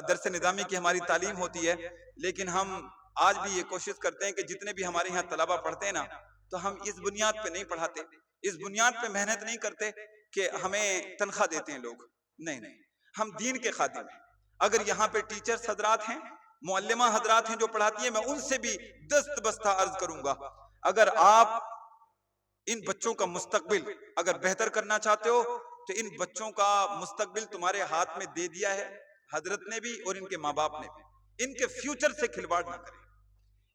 درس نظامی کی ہماری تعلیم ہوتی ہے، لیکن ہم آج بھی یہ کوشش کرتے ہیں کہ جتنے بھی ہمارے یہاں طلبہ پڑھتے ہیں نا، تو ہم اس بنیاد پہ نہیں پڑھاتے، اس بنیاد پہ محنت نہیں کرتے کہ ہمیں تنخواہ دیتے ہیں لوگ، نہیں، ہم دین کے خادم ہیں۔ اگر یہاں پہ ٹیچرز حضرات ہیں، معلمہ حضرات ہیں جو پڑھاتی ہیں، میں ان سے بھی دست بستہ عرض کروں گا، اگر آپ ان بچوں کا مستقبل اگر بہتر کرنا چاہتے ہو تو ان بچوں کا مستقبل تمہارے ہاتھ میں دے دیا ہے حضرت نے بھی اور ان کے ماں باپ نے بھی۔ ان کے فیوچر سے کھلواڑ نہ کریں،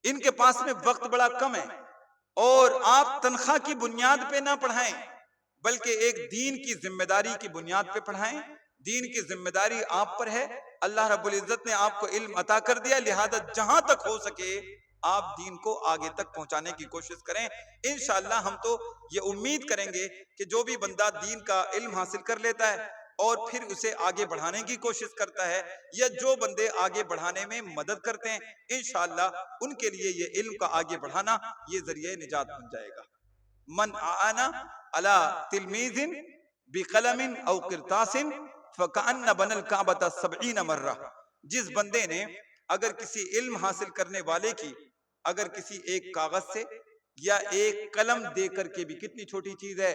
ان کے پاس میں وقت بڑا کم ہے، اور آپ تنخواہ کی بنیاد پہ نہ پڑھائیں بلکہ ایک دین کی ذمہ داری کی بنیاد پہ پڑھائیں۔ دین کی ذمہ داری آپ پر ہے، اللہ رب العزت نے آپ کو علم عطا کر دیا، لہذا جہاں تک ہو سکے آپ دین کو آگے تک پہنچانے کی کوشش کریں۔ انشاءاللہ ہم تو یہ امید کریں گے کہ جو بھی بندہ دین کا علم حاصل کر لیتا ہے اور پھر اسے آگے بڑھانے کی کوشش کرتا ہے، یا جو بندے آگے بڑھانے میں مدد کرتے ہیں، انشاءاللہ ان کے لیے یہ علم کا آگے بڑھانا یہ ذریعہ نجات بن جائے گا۔ من آنا علی تلمیذ بقلم او قرطاس فکأن بن الکعبۃ 70 مرہ، جس بندے نے اگر کسی علم حاصل کرنے والے کی اگر کسی ایک کاغذ سے یا ایک قلم دے کر کے بھی، کتنی چھوٹی چیز ہے،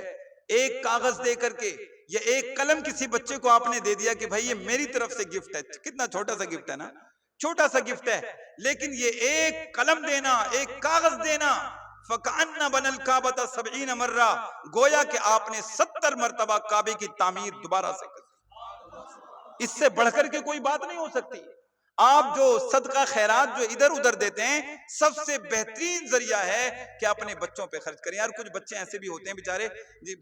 ایک کاغذ دے کر کے یا ایک قلم کسی بچے کو آپ نے دے دیا کہ بھائی یہ میری طرف سے گفٹ ہے، کتنا چھوٹا سا گفٹ ہے نا، چھوٹا سا گفٹ ہے، لیکن یہ ایک قلم دینا، ایک کاغذ دینا، فَكَأَنَّ بَنَ الْكَعْبَةَ 70 مرہ، گویا کہ آپ نے 70 مرتبہ کعبے کی تعمیر دوبارہ سے کر دی۔ اس سے بڑھ کر کے کوئی بات نہیں ہو سکتی۔ آپ جو صدقہ خیرات جو ادھر ادھر دیتے ہیں، سب سے بہترین ذریعہ ہے کہ اپنے بچوں پہ خرچ کریں۔ یار کچھ بچے ایسے بھی ہوتے ہیں بیچارے،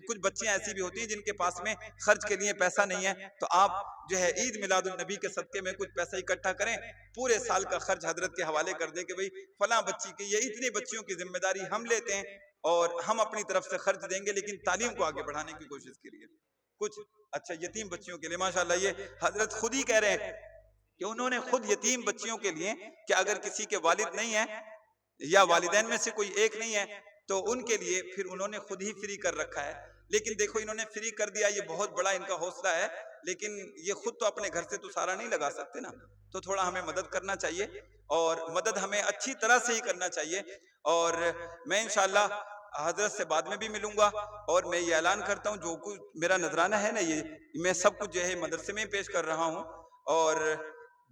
کچھ بچیاں ایسی بھی ہوتی ہیں جن کے پاس میں خرچ کے لیے پیسہ نہیں ہے، تو آپ جو ہے عید میلاد النبی کے صدقے میں کچھ پیسہ اکٹھا کریں، پورے سال کا خرچ حضرت کے حوالے کر دیں کہ بھئی فلاں بچی کی، یہ اتنی بچیوں کی ذمہ داری ہم لیتے ہیں اور ہم اپنی طرف سے خرچ دیں گے، لیکن تعلیم کو آگے بڑھانے کی کوشش کے لیے کچھ اچھا یتیم بچیوں کے لیے۔ ماشاءاللہ یہ حضرت خود ہی کہہ رہے ہیں کہ انہوں نے خود یتیم بچیوں کے لیے کہ اگر کسی کے والد نہیں ہیں یا والدین میں سے کوئی ایک نہیں ہے تو ان کے لیے پھر انہوں نے خود ہی فری کر رکھا ہے۔ لیکن دیکھو انہوں نے فری کر دیا، یہ بہت بڑا ان کا حوصلہ ہے، لیکن یہ خود تو اپنے گھر سے تو سارا نہیں لگا سکتے نا، تو تھوڑا ہمیں مدد کرنا چاہیے، اور مدد ہمیں اچھی طرح سے ہی کرنا چاہیے۔ اور میں انشاءاللہ حضرت سے بعد میں بھی ملوں گا، اور میں یہ اعلان کرتا ہوں جو کچھ میرا نذرانہ ہے نا، یہ میں سب کچھ جو ہے مدرسے میں پیش کر رہا ہوں، اور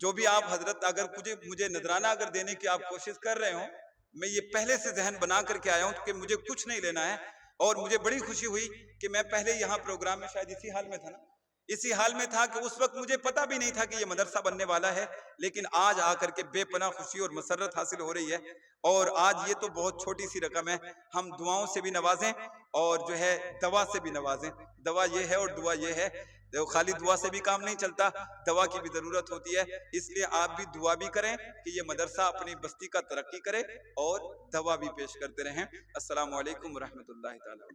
جو بھی آپ حضرت اگر مجھے نذرانہ اگر دینے کی آپ کوشش کر رہے ہوں، میں یہ پہلے سے ذہن بنا کر کے آیا ہوں کہ مجھے کچھ نہیں لینا ہے، اور مجھے بڑی خوشی ہوئی کہ میں پہلے یہاں پروگرام میں شاید اسی حال میں تھا نا، اسی حال میں تھا کہ اس وقت مجھے پتا بھی نہیں تھا کہ یہ مدرسہ بننے والا ہے، لیکن آج آ کر کے بے پناہ خوشی اور مسرت حاصل ہو رہی ہے۔ اور آج یہ تو بہت چھوٹی سی رقم ہے، ہم دعاؤں سے بھی نوازیں اور جو ہے دوا سے بھی نوازیں۔ دوا یہ ہے اور دعا یہ ہے، خالی دعا سے بھی کام نہیں چلتا، دوا کی بھی ضرورت ہوتی ہے، اس لیے آپ بھی دعا بھی کریں کہ یہ مدرسہ اپنی بستی کا ترقی کرے اور دوا بھی پیش کرتے رہیں۔ السلام علیکم ورحمۃ اللہ تعالی۔